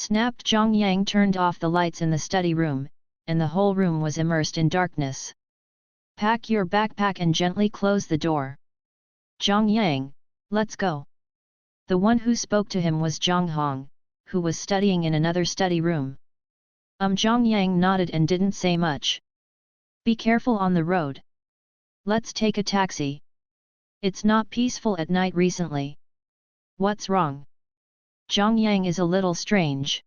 Snapped. Zhang Yang turned off the lights in the study room, and the whole room was immersed in darkness. Pack your backpack and gently close the door. Zhang Yang, let's go. The one who spoke to him was Zhang Hong, who was studying in another study room. Zhang Yang nodded and didn't say much. Be careful on the road. Let's take a taxi. It's not peaceful at night recently. What's wrong? Zhang Yang is a little strange.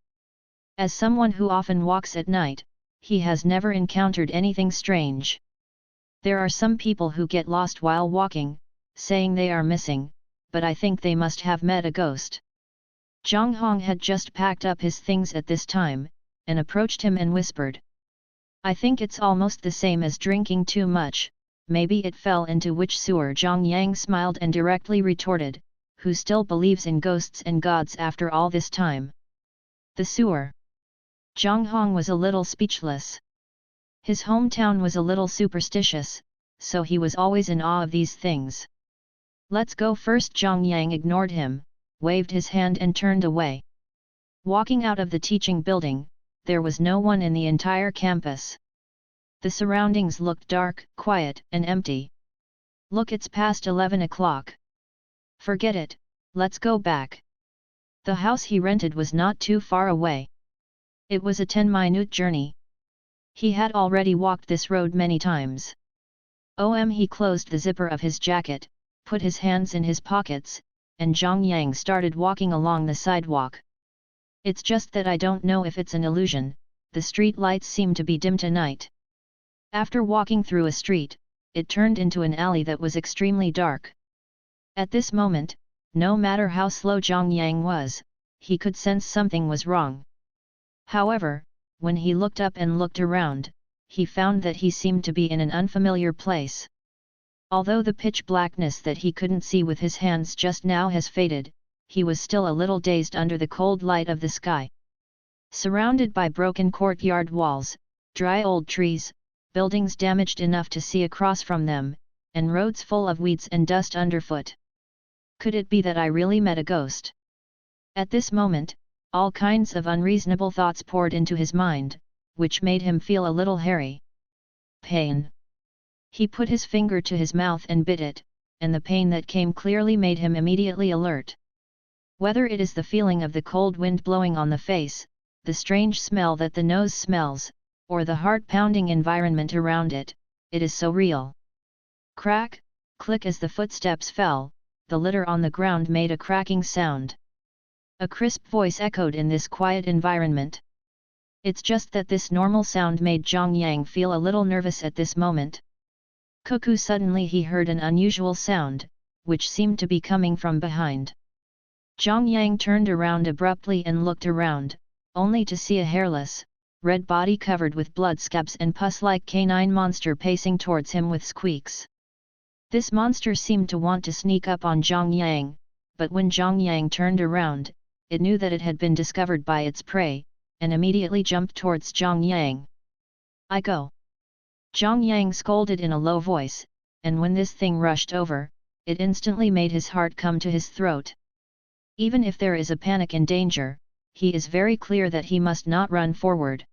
As someone who often walks at night, he has never encountered anything strange. There are some people who get lost while walking, saying they are missing, but I think they must have met a ghost. Zhang Hong had just packed up his things at this time, and approached him and whispered. I think it's almost the same as drinking too much, maybe it fell into which sewer. Zhang Yang smiled and directly retorted, who still believes in ghosts and gods after all this time? The sewer. Zhang Hong was a little speechless. His hometown was a little superstitious, so he was always in awe of these things. Let's go first. Zhang Yang ignored him, waved his hand and turned away. Walking out of the teaching building, there was no one in the entire campus. The surroundings looked dark, quiet, and empty. Look, it's past 11 o'clock. Forget it, let's go back. The house he rented was not too far away. It was a 10-minute journey. He had already walked this road many times. He closed the zipper of his jacket, put his hands in his pockets, and Zhang Yang started walking along the sidewalk. It's just that I don't know if it's an illusion, the street lights seem to be dim tonight. After walking through a street, it turned into an alley that was extremely dark. At this moment, no matter how slow Zhang Yang was, he could sense something was wrong. However, when he looked up and looked around, he found that he seemed to be in an unfamiliar place. Although the pitch blackness that he couldn't see with his hands just now has faded, he was still a little dazed under the cold light of the sky. Surrounded by broken courtyard walls, dry old trees, buildings damaged enough to see across from them, and roads full of weeds and dust underfoot. Could it be that I really met a ghost? At this moment, all kinds of unreasonable thoughts poured into his mind, which made him feel a little hairy. Pain. He put his finger to his mouth and bit it, and the pain that came clearly made him immediately alert. Whether it is the feeling of the cold wind blowing on the face, the strange smell that the nose smells, or the heart-pounding environment around it, it is so real. Crack, click. As the footsteps fell, the litter on the ground made a cracking sound. A crisp voice echoed in this quiet environment. It's just that this normal sound made Zhang Yang feel a little nervous at this moment. Cuckoo! Suddenly he heard an unusual sound, which seemed to be coming from behind. Zhang Yang turned around abruptly and looked around, only to see a hairless, red body covered with blood scabs and pus-like canine monster pacing towards him with squeaks. This monster seemed to want to sneak up on Zhang Yang, but when Zhang Yang turned around, it knew that it had been discovered by its prey, and immediately jumped towards Zhang Yang. I go! Zhang Yang scolded in a low voice, and when this thing rushed over, it instantly made his heart come to his throat. Even if there is a panic and danger, he is very clear that he must not run forward.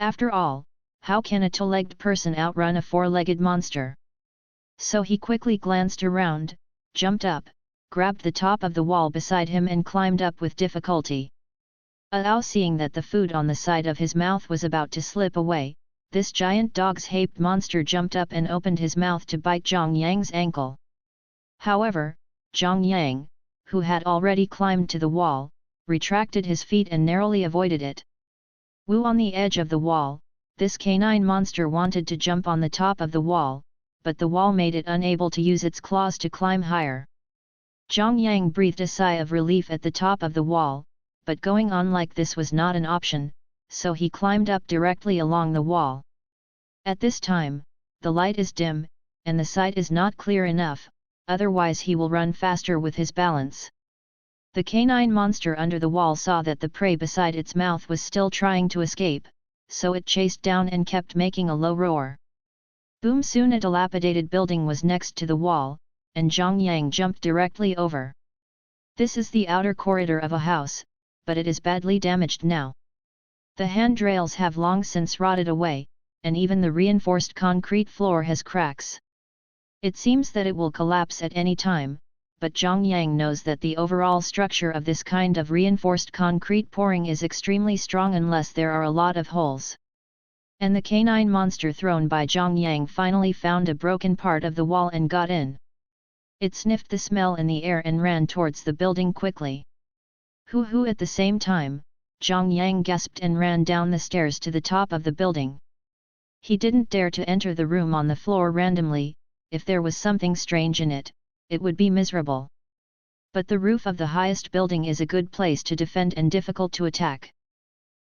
After all, how can a two-legged person outrun a four-legged monster? So he quickly glanced around, jumped up, grabbed the top of the wall beside him and climbed up with difficulty. Seeing that the food on the side of his mouth was about to slip away, this giant dog's-shaped monster jumped up and opened his mouth to bite Zhang Yang's ankle. However, Zhang Yang, who had already climbed to the wall, retracted his feet and narrowly avoided it. On the edge of the wall, this canine monster wanted to jump on the top of the wall, but the wall made it unable to use its claws to climb higher. Zhang Yang breathed a sigh of relief at the top of the wall, but going on like this was not an option, so he climbed up directly along the wall. At this time, the light is dim, and the sight is not clear enough, otherwise he will run faster with his balance. The canine monster under the wall saw that the prey beside its mouth was still trying to escape, so it chased down and kept making a low roar. Boom! Soon a dilapidated building was next to the wall, and Zhang Yang jumped directly over. This is the outer corridor of a house, but it is badly damaged now. The handrails have long since rotted away, and even the reinforced concrete floor has cracks. It seems that it will collapse at any time, but Zhang Yang knows that the overall structure of this kind of reinforced concrete pouring is extremely strong unless there are a lot of holes. And the canine monster thrown by Zhang Yang finally found a broken part of the wall and got in. It sniffed the smell in the air and ran towards the building quickly. Hoo-hoo! At the same time, Zhang Yang gasped and ran down the stairs to the top of the building. He didn't dare to enter the room on the floor randomly. If there was something strange in it, it would be miserable. But the roof of the highest building is a good place to defend and difficult to attack.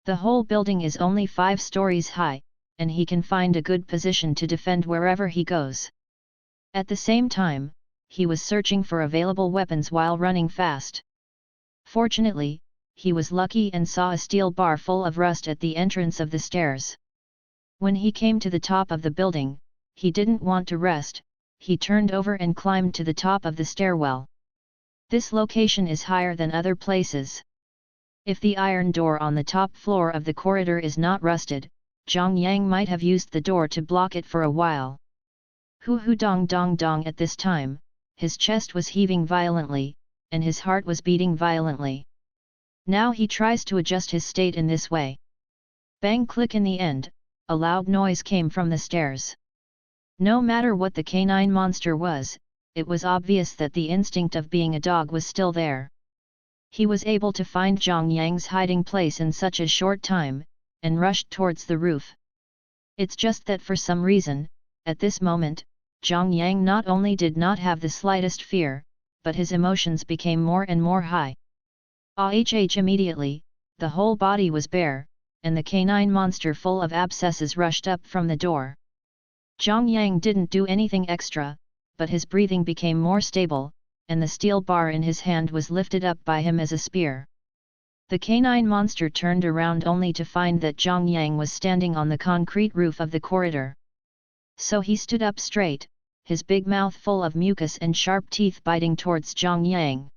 The whole building is only 5 stories high, and he can find a good position to defend wherever he goes. At the same time, he was searching for available weapons while running fast. Fortunately, he was lucky and saw a steel bar full of rust at the entrance of the stairs. When he came to the top of the building, he didn't want to rest. He turned over and climbed to the top of the stairwell. This location is higher than other places. If the iron door on the top floor of the corridor is not rusted, Zhang Yang might have used the door to block it for a while. Hoo-hoo! Dong dong dong! At this time, his chest was heaving violently, and his heart was beating violently. Now he tries to adjust his state in this way. Bang! Click! In the end, a loud noise came from the stairs. No matter what the canine monster was, it was obvious that the instinct of being a dog was still there. He was able to find Zhang Yang's hiding place in such a short time, and rushed towards the roof. It's just that for some reason, at this moment, Zhang Yang not only did not have the slightest fear, but his emotions became more and more high. Immediately, the whole body was bare, and the canine monster full of abscesses rushed up from the door. Zhang Yang didn't do anything extra, but his breathing became more stable, and the steel bar in his hand was lifted up by him as a spear. The canine monster turned around only to find that Zhang Yang was standing on the concrete roof of the corridor. So he stood up straight, his big mouth full of mucus and sharp teeth biting towards Zhang Yang.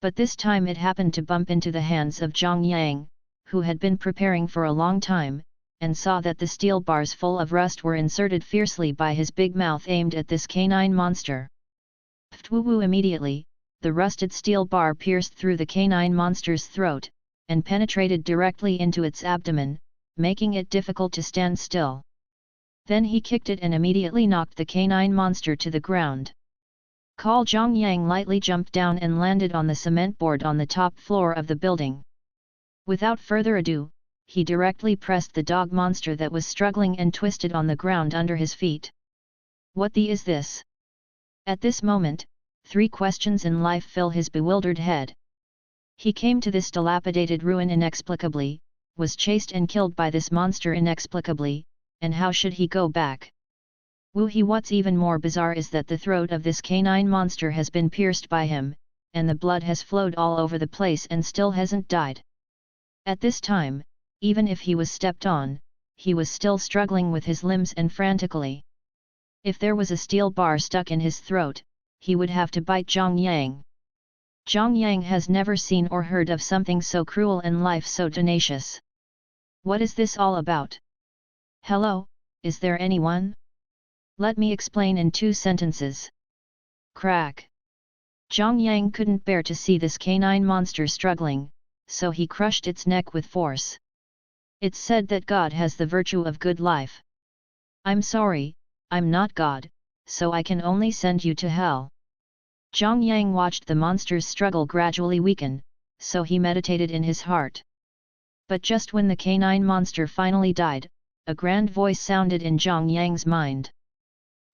But this time it happened to bump into the hands of Zhang Yang, who had been preparing for a long time, and saw that the steel bars full of rust were inserted fiercely by his big mouth aimed at this canine monster. Pftwoo! Immediately, the rusted steel bar pierced through the canine monster's throat, and penetrated directly into its abdomen, making it difficult to stand still. Then he kicked it and immediately knocked the canine monster to the ground. Zhang Yang lightly jumped down and landed on the cement board on the top floor of the building. Without further ado, he directly pressed the dog monster that was struggling and twisted on the ground under his feet. What the is this? At this moment, 3 questions in life fill his bewildered head. He came to this dilapidated ruin inexplicably, was chased and killed by this monster inexplicably, and how should he go back? What's even more bizarre is that the throat of this canine monster has been pierced by him, and the blood has flowed all over the place and still hasn't died. At this time, even if he was stepped on, he was still struggling with his limbs and frantically. If there was a steel bar stuck in his throat, he would have to bite Zhang Yang. Zhang Yang has never seen or heard of something so cruel and life so tenacious. What is this all about? Hello, is there anyone? Let me explain in 2 sentences. Crack. Zhang Yang couldn't bear to see this canine monster struggling, so he crushed its neck with force. It's said that God has the virtue of good life. I'm sorry, I'm not God, so I can only send you to hell. Zhang Yang watched the monster's struggle gradually weaken, so he meditated in his heart. But just when the canine monster finally died, a grand voice sounded in Zhang Yang's mind.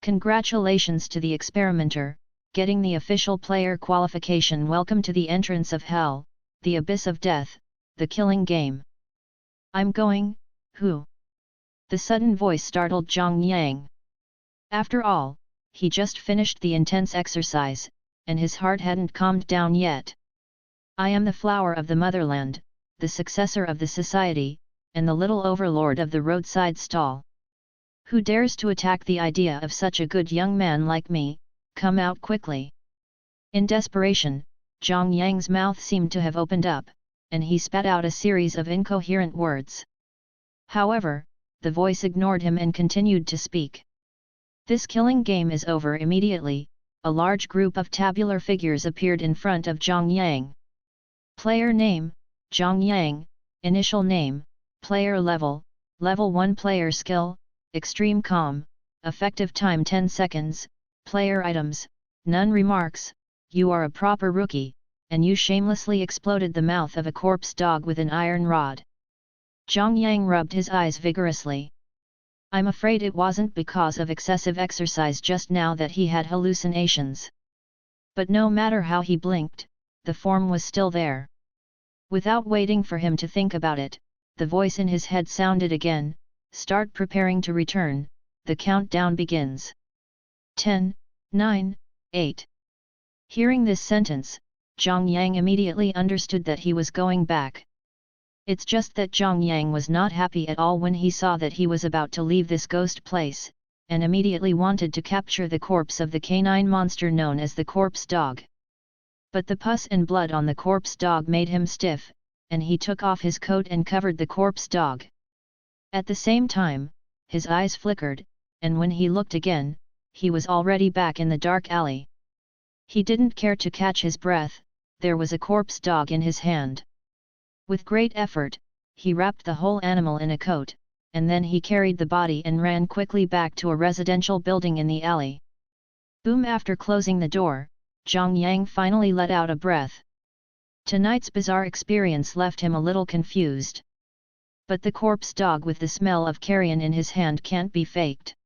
Congratulations to the experimenter, getting the official player qualification. Welcome to the entrance of hell, the abyss of death, the killing game. I'm going, who? The sudden voice startled Zhang Yang. After all, he just finished the intense exercise, and his heart hadn't calmed down yet. I am the flower of the motherland, the successor of the society, and the little overlord of the roadside stall. Who dares to attack the idea of such a good young man like me? Come out quickly. In desperation, Zhang Yang's mouth seemed to have opened up, and he spat out a series of incoherent words. However, the voice ignored him and continued to speak. This killing game is over immediately. A large group of tabular figures appeared in front of Zhang Yang. Player name, Zhang Yang, initial name, player level, level 1 player skill, extreme calm, effective time 10 seconds, player items, none remarks, you are a proper rookie, and you shamelessly exploded the mouth of a corpse dog with an iron rod. Zhang Yang rubbed his eyes vigorously. I'm afraid it wasn't because of excessive exercise just now that he had hallucinations. But no matter how he blinked, the form was still there. Without waiting for him to think about it, the voice in his head sounded again, start preparing to return, the countdown begins. 10, 9, 8. Hearing this sentence, Zhang Yang immediately understood that he was going back. It's just that Zhang Yang was not happy at all when he saw that he was about to leave this ghost place, and immediately wanted to capture the corpse of the canine monster known as the corpse dog. But the pus and blood on the corpse dog made him stiff, and he took off his coat and covered the corpse dog. At the same time, his eyes flickered, and when he looked again, he was already back in the dark alley. He didn't care to catch his breath, there was a corpse dog in his hand. With great effort, he wrapped the whole animal in a coat, and then he carried the body and ran quickly back to a residential building in the alley. Boom! After closing the door, Zhang Yang finally let out a breath. Tonight's bizarre experience left him a little confused. But the corpse dog with the smell of carrion in his hand can't be faked.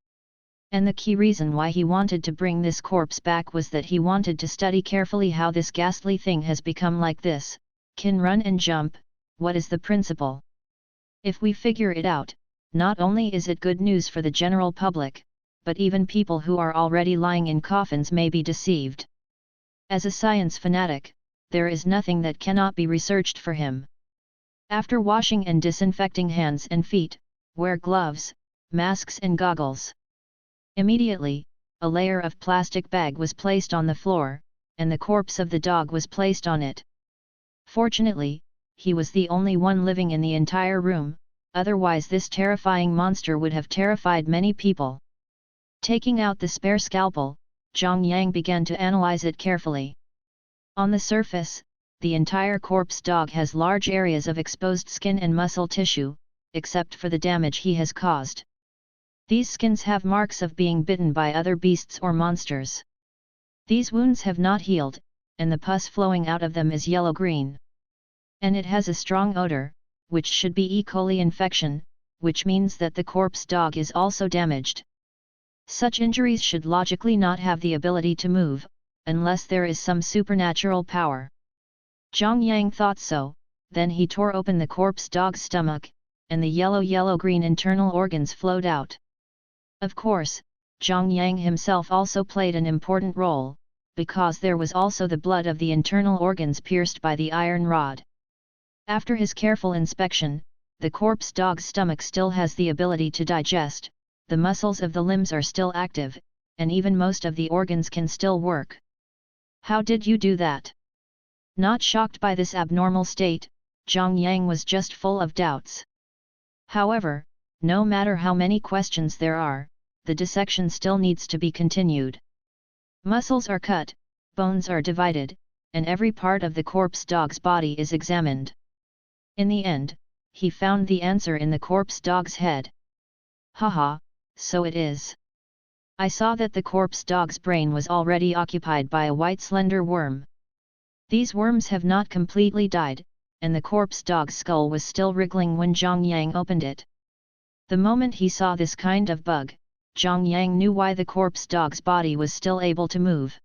And the key reason why he wanted to bring this corpse back was that he wanted to study carefully how this ghastly thing has become like this, can run and jump. What is the principle? If we figure it out, not only is it good news for the general public, but even people who are already lying in coffins may be deceived. As a science fanatic, there is nothing that cannot be researched for him. After washing and disinfecting hands and feet, wear gloves, masks and goggles. Immediately, a layer of plastic bag was placed on the floor, and the corpse of the dog was placed on it. Fortunately, he was the only one living in the entire room, otherwise this terrifying monster would have terrified many people. Taking out the spare scalpel, Zhang Yang began to analyze it carefully. On the surface, the entire corpse dog has large areas of exposed skin and muscle tissue, except for the damage he has caused. These skins have marks of being bitten by other beasts or monsters. These wounds have not healed, and the pus flowing out of them is yellow-green. And it has a strong odor, which should be E. coli infection, which means that the corpse dog is also damaged. Such injuries should logically not have the ability to move, unless there is some supernatural power. Zhang Yang thought so, then he tore open the corpse dog's stomach, and the yellow-green internal organs flowed out. Of course, Zhang Yang himself also played an important role, because there was also the blood of the internal organs pierced by the iron rod. After his careful inspection, the corpse dog's stomach still has the ability to digest, the muscles of the limbs are still active, and even most of the organs can still work. How did you do that? Not shocked by this abnormal state, Zhang Yang was just full of doubts. However, no matter how many questions there are, the dissection still needs to be continued. Muscles are cut, bones are divided, and every part of the corpse dog's body is examined. In the end, he found the answer in the corpse dog's head. Haha, so it is. I saw that the corpse dog's brain was already occupied by a white slender worm. These worms have not completely died, and the corpse dog's skull was still wriggling when Zhang Yang opened it. The moment he saw this kind of bug, Zhang Yang knew why the corpse dog's body was still able to move.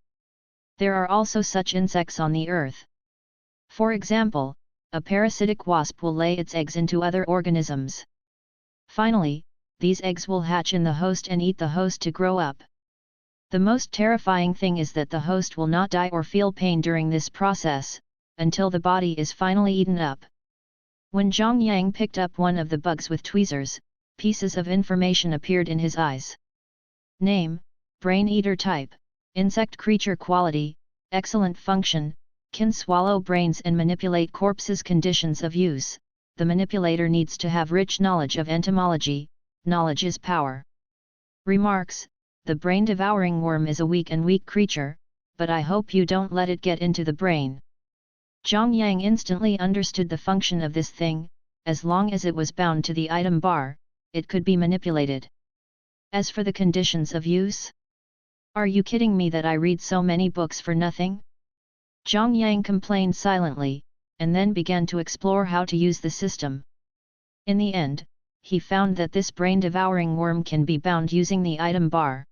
There are also such insects on the earth. For example, a parasitic wasp will lay its eggs into other organisms. Finally, these eggs will hatch in the host and eat the host to grow up. The most terrifying thing is that the host will not die or feel pain during this process, until the body is finally eaten up. When Zhang Yang picked up one of the bugs with tweezers, pieces of information appeared in his eyes. Name, brain eater type, insect creature quality, excellent function, can swallow brains and manipulate corpses. Conditions of use: the manipulator needs to have rich knowledge of entomology. Knowledge is power. Remarks: the brain-devouring worm is a weak creature, but I hope you don't let it get into the brain. Zhang Yang instantly understood the function of this thing. As long as it was bound to the item bar, it could be manipulated. As for the conditions of use, are you kidding me that I read so many books for nothing? Zhang Yang complained silently, and then began to explore how to use the system. In the end, he found that this brain-devouring worm can be bound using the item bar.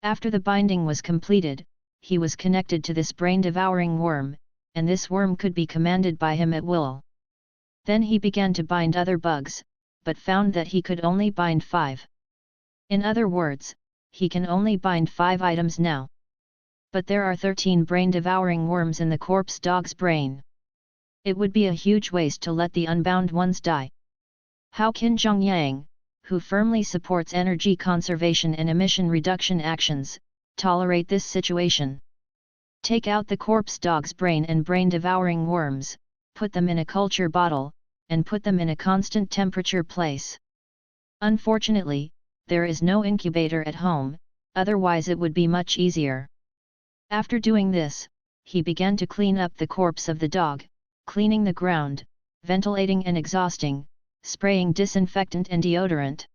After the binding was completed, he was connected to this brain-devouring worm, and this worm could be commanded by him at will. Then he began to bind other bugs, but found that he could only bind 5. In other words, he can only bind 5 items now. But there are 13 brain-devouring worms in the corpse dog's brain. It would be a huge waste to let the unbound ones die. How can Zhang Yang, who firmly supports energy conservation and emission reduction actions, tolerate this situation? Take out the corpse dog's brain and brain-devouring worms, put them in a culture bottle, and put them in a constant temperature place. Unfortunately, there is no incubator at home, otherwise it would be much easier. After doing this, he began to clean up the corpse of the dog, cleaning the ground, ventilating and exhausting, spraying disinfectant and deodorant.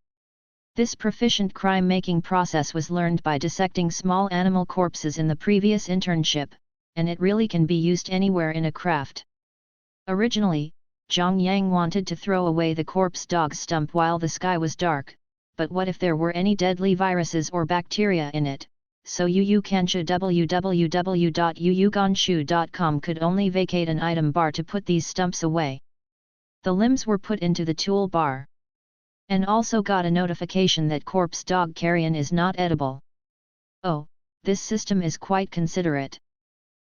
This proficient crime-making process was learned by dissecting small animal corpses in the previous internship, and it really can be used anywhere in a craft. Originally, Zhang Yang wanted to throw away the corpse dog's stump while the sky was dark, but what if there were any deadly viruses or bacteria in it? So Yuuganshu www.yuuganshu.com could only vacate an item bar to put these stumps away. The limbs were put into the tool bar. And also got a notification that corpse dog carrion is not edible. Oh, this system is quite considerate.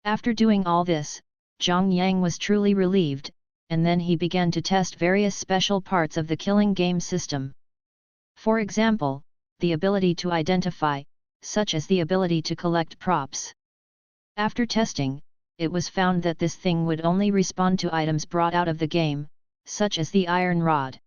After doing all this, Zhang Yang was truly relieved, and then he began to test various special parts of the killing game system. For example, the ability to identify, such as the ability to collect props. After testing, it was found that this thing would only respond to items brought out of the game, such as the iron rod.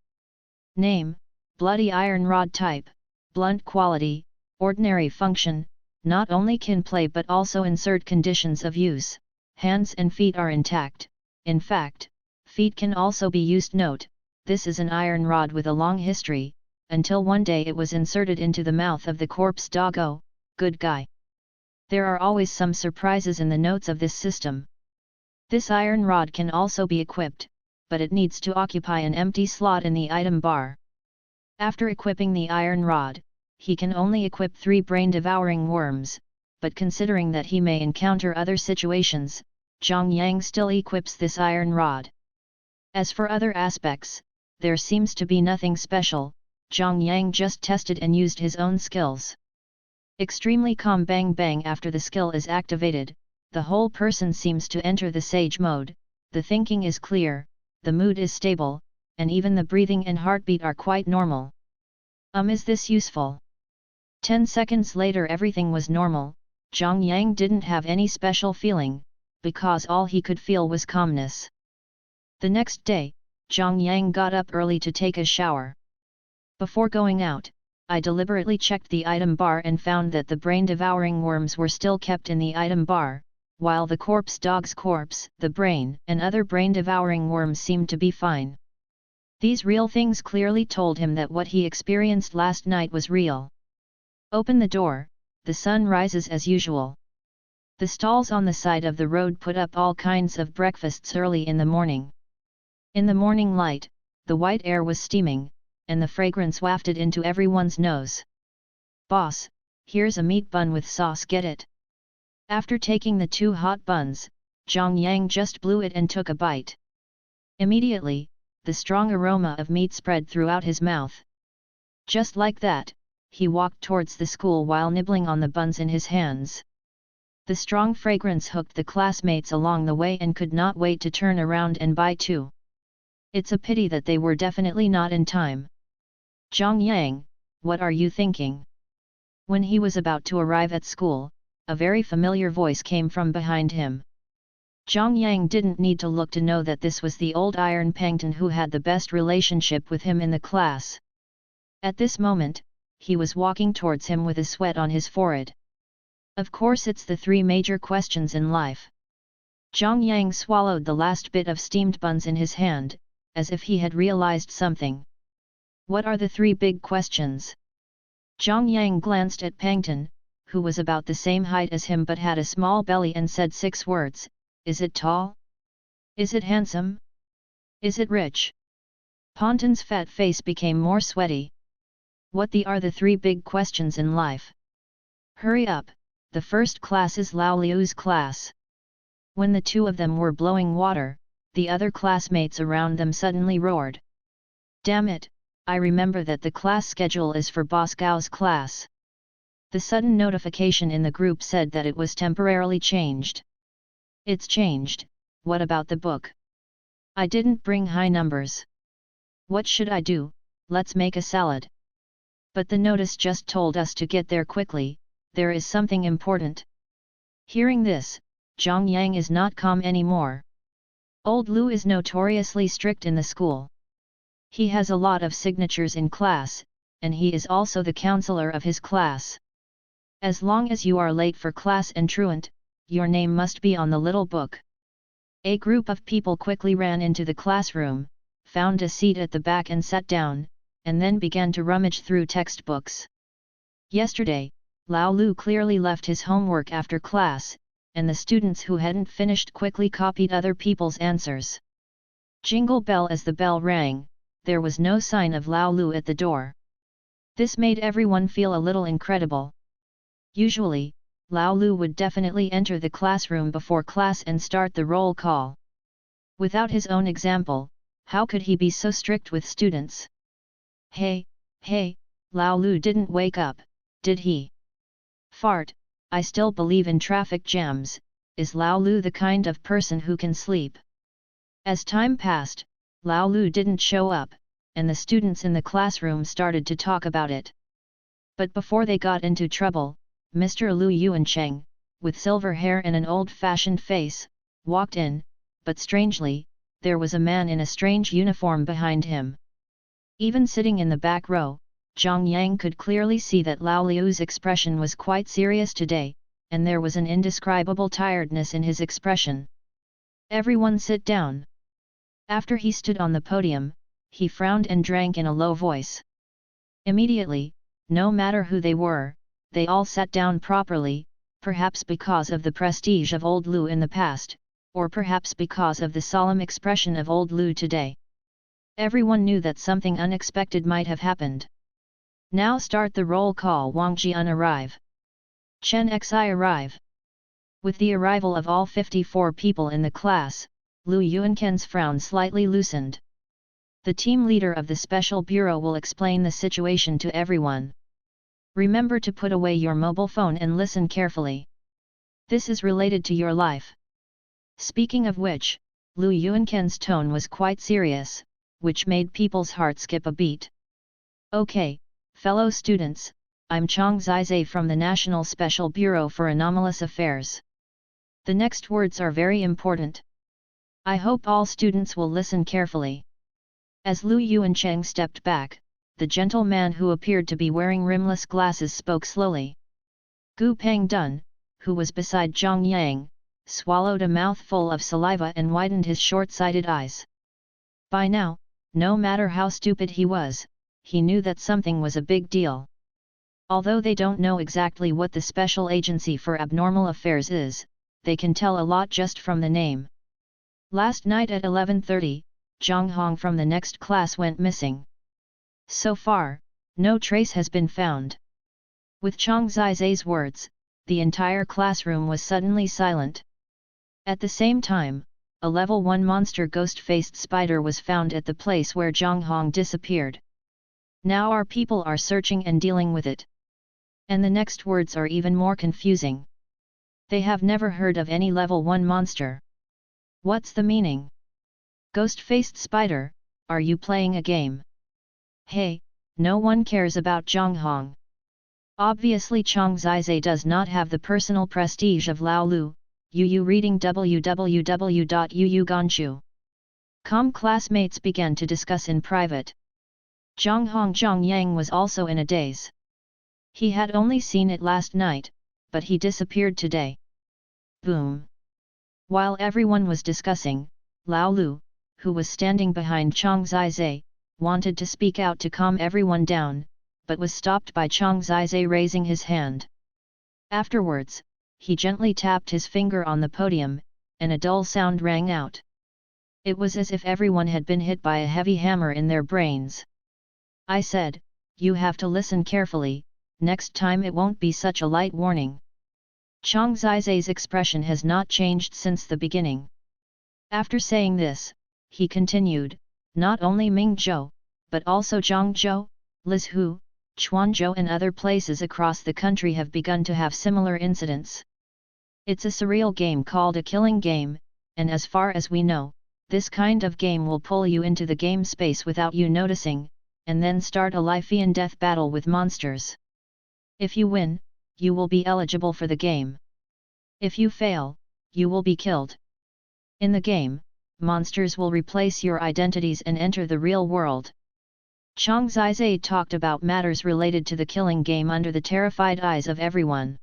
Name: bloody iron rod. Type: blunt. Quality: ordinary. Function: not only can play but also insert. Conditions of use: hands and feet are intact, in fact, feet can also be used. Note: this is an iron rod with a long history, until one day it was inserted into the mouth of the corpse dog. Oh, good guy. There are always some surprises in the notes of this system. This iron rod can also be equipped, but it needs to occupy an empty slot in the item bar. After equipping the iron rod, he can only equip 3 brain-devouring worms, but considering that he may encounter other situations, Zhang Yang still equips this iron rod. As for other aspects, there seems to be nothing special. Zhang Yang just tested and used his own skills. Extremely calm. Bang bang. After the skill is activated, the whole person seems to enter the sage mode, the thinking is clear, the mood is stable, and even the breathing and heartbeat are quite normal. Is this useful? 10 seconds later everything was normal. Zhang Yang didn't have any special feeling, because all he could feel was calmness. The next day, Zhang Yang got up early to take a shower. Before going out, I deliberately checked the item bar and found that the brain-devouring worms were still kept in the item bar, while the corpse dog's corpse, the brain, and other brain-devouring worms seemed to be fine. These real things clearly told him that what he experienced last night was real. Open the door, the sun rises as usual. The stalls on the side of the road put up all kinds of breakfasts early in the morning. In the morning light, the white air was steaming, and the fragrance wafted into everyone's nose. Boss, here's a meat bun with sauce, get it? After taking the 2 hot buns, Zhang Yang just blew it and took a bite. Immediately, the strong aroma of meat spread throughout his mouth. Just like that, he walked towards the school while nibbling on the buns in his hands. The strong fragrance hooked the classmates along the way and could not wait to turn around and buy too. It's a pity that they were definitely not in time. Zhang Yang, what are you thinking? When he was about to arrive at school, a very familiar voice came from behind him. Zhang Yang didn't need to look to know that this was the old Iron Pangton who had the best relationship with him in the class. At this moment, he was walking towards him with a sweat on his forehead. Of course, it's the three major questions in life. Zhang Yang swallowed the last bit of steamed buns in his hand, as if he had realized something. What are the three big questions? Zhang Yang glanced at Pangton, who was about the same height as him but had a small belly, and said 6 words. Is it tall? Is it handsome? Is it rich? Pangton's fat face became more sweaty. What are the three big questions in life? Hurry up, the first class is Lao Liu's class. When the two of them were blowing water, the other classmates around them suddenly roared. Damn it, I remember that the class schedule is for Boss Gao's class. The sudden notification in the group said that it was temporarily changed. It's changed, what about the book? I didn't bring high numbers. What should I do? Let's make a salad. But the notice just told us to get there quickly, there is something important. Hearing this, Zhang Yang is not calm anymore. Old Lu is notoriously strict in the school. He has a lot of signatures in class, and he is also the counselor of his class. As long as you are late for class and truant, your name must be on the little book. A group of people quickly ran into the classroom, found a seat at the back and sat down, and then began to rummage through textbooks. Yesterday, Lao Lu clearly left his homework after class, and the students who hadn't finished quickly copied other people's answers. Jingle bell, as the bell rang, there was no sign of Lao Lu at the door. This made everyone feel a little incredible. Usually, Lao Lu would definitely enter the classroom before class and start the roll call. Without his own example, how could he be so strict with students? Hey, Lao Lu didn't wake up, did he? Fart, I still believe in traffic jams. Is Lao Lu the kind of person who can sleep? As time passed, Lao Lu didn't show up, and the students in the classroom started to talk about it. But before they got into trouble, Mr. Lu Yuancheng, with silver hair and an old-fashioned face, walked in, but strangely, there was a man in a strange uniform behind him. Even sitting in the back row, Zhang Yang could clearly see that Lao Liu's expression was quite serious today, and there was an indescribable tiredness in his expression. Everyone sit down. After he stood on the podium, he frowned and drank in a low voice. Immediately, no matter who they were, they all sat down properly, perhaps because of the prestige of old Lu in the past, or perhaps because of the solemn expression of old Lu today. Everyone knew that something unexpected might have happened. Now start the roll call. Wang Jian arrive. Chen Xi arrive. With the arrival of all 54 people in the class, Lu Yuanken's frown slightly loosened. The team leader of the special bureau will explain the situation to everyone. Remember to put away your mobile phone and listen carefully. This is related to your life. Speaking of which, Lu Yuanken's tone was quite serious, which made people's hearts skip a beat. Okay, fellow students, I'm Chang Zizai from the National Special Bureau for Anomalous Affairs. The next words are very important. I hope all students will listen carefully. As Lu Yuancheng stepped back, the gentleman who appeared to be wearing rimless glasses spoke slowly. Gu Pengdun, who was beside Zhang Yang, swallowed a mouthful of saliva and widened his short-sighted eyes. By now, no matter how stupid he was, he knew that something was a big deal. Although they don't know exactly what the Special Agency for Abnormal Affairs is, they can tell a lot just from the name. Last night at 11:30, Zhang Hong from the next class went missing. So far, no trace has been found. With Chang Zizai's words, the entire classroom was suddenly silent. At the same time, a level 1 monster ghost-faced spider was found at the place where Zhang Hong disappeared. Now our people are searching and dealing with it. And the next words are even more confusing. They have never heard of any level 1 monster. What's the meaning? Ghost-faced spider, are you playing a game? Hey, no one cares about Zhang Hong. Obviously Chang Zizai does not have the personal prestige of Lao Lu, Yu reading www.yuuganshu.com. Classmates began to discuss in private. Zhang Yang was also in a daze. He had only seen it last night, but he disappeared today. Boom! While everyone was discussing, Lao Lu, who was standing behind Chang Zizai, wanted to speak out to calm everyone down, but was stopped by Chang Zizai raising his hand. Afterwards, he gently tapped his finger on the podium, and a dull sound rang out. It was as if everyone had been hit by a heavy hammer in their brains. I said, you have to listen carefully, next time it won't be such a light warning. Chang Zizai's expression has not changed since the beginning. After saying this, he continued, not only Mingzhou, but also Zhangzhou, Lizhu, Quanzhou and other places across the country have begun to have similar incidents. It's a surreal game called a killing game, and as far as we know, this kind of game will pull you into the game space without you noticing, and then start a life and death battle with monsters. If you win, you will be eligible for the game. If you fail, you will be killed. In the game, monsters will replace your identities and enter the real world. Chang Zizai talked about matters related to the killing game under the terrified eyes of everyone.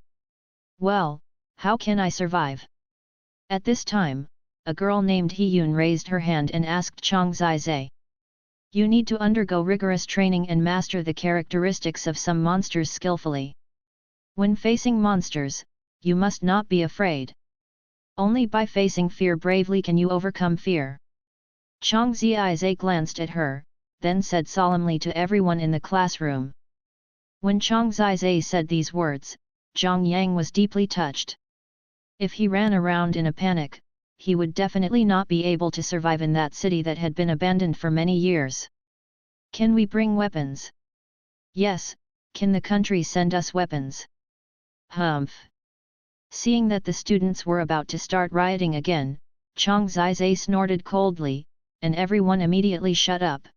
Well, how can I survive? At this time, a girl named Hiyun raised her hand and asked Chang Zizai. You need to undergo rigorous training and master the characteristics of some monsters skillfully. When facing monsters, you must not be afraid. Only by facing fear bravely can you overcome fear. Chang Zizai glanced at her, then said solemnly to everyone in the classroom. When Chang Zizai said these words, Zhang Yang was deeply touched. If he ran around in a panic, he would definitely not be able to survive in that city that had been abandoned for many years. Can we bring weapons? Yes, can the country send us weapons? Humph! Seeing that the students were about to start rioting again, Chang Zizai snorted coldly, and everyone immediately shut up.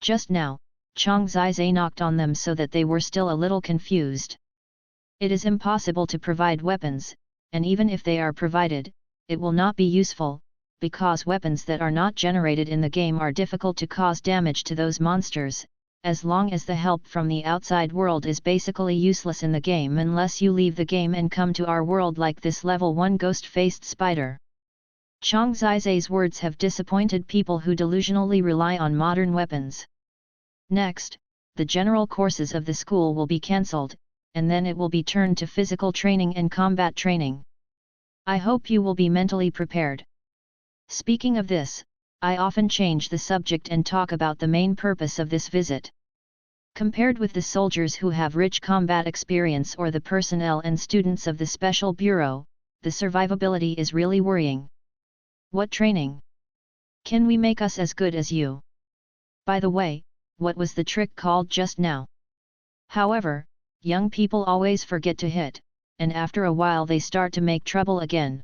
Just now, Chang Zizai knocked on them so that they were still a little confused. It is impossible to provide weapons, and even if they are provided, it will not be useful, because weapons that are not generated in the game are difficult to cause damage to those monsters, as long as the help from the outside world is basically useless in the game unless you leave the game and come to our world like this level 1 ghost-faced spider. Chang Zizai's words have disappointed people who delusionally rely on modern weapons. Next, the general courses of the school will be cancelled, and then it will be turned to physical training and combat training. I hope you will be mentally prepared. Speaking of this, I often change the subject and talk about the main purpose of this visit. Compared with the soldiers who have rich combat experience or the personnel and students of the Special Bureau, the survivability is really worrying. What training? Can we make us as good as you? By the way, what was the trick called just now? However, young people always forget to hit, and after a while they start to make trouble again.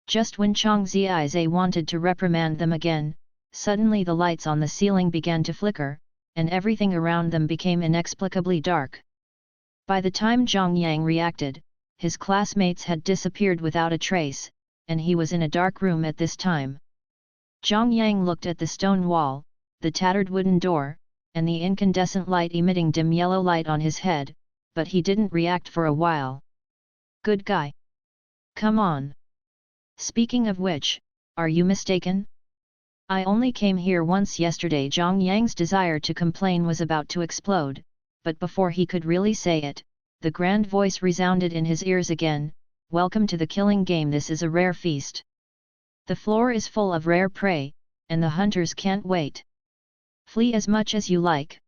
Just when Chang Zizai wanted to reprimand them again, suddenly the lights on the ceiling began to flicker, and everything around them became inexplicably dark. By the time Zhang Yang reacted, his classmates had disappeared without a trace, and he was in a dark room at this time. Zhang Yang looked at the stone wall, the tattered wooden door, and the incandescent light emitting dim yellow light on his head, but he didn't react for a while. Good guy. Come on. Speaking of which, are you mistaken? I only came here once yesterday. Zhang Yang's desire to complain was about to explode, but before he could really say it, the grand voice resounded in his ears again, welcome to the killing game. This is a rare feast. The floor is full of rare prey, and the hunters can't wait. Flee as much as you like.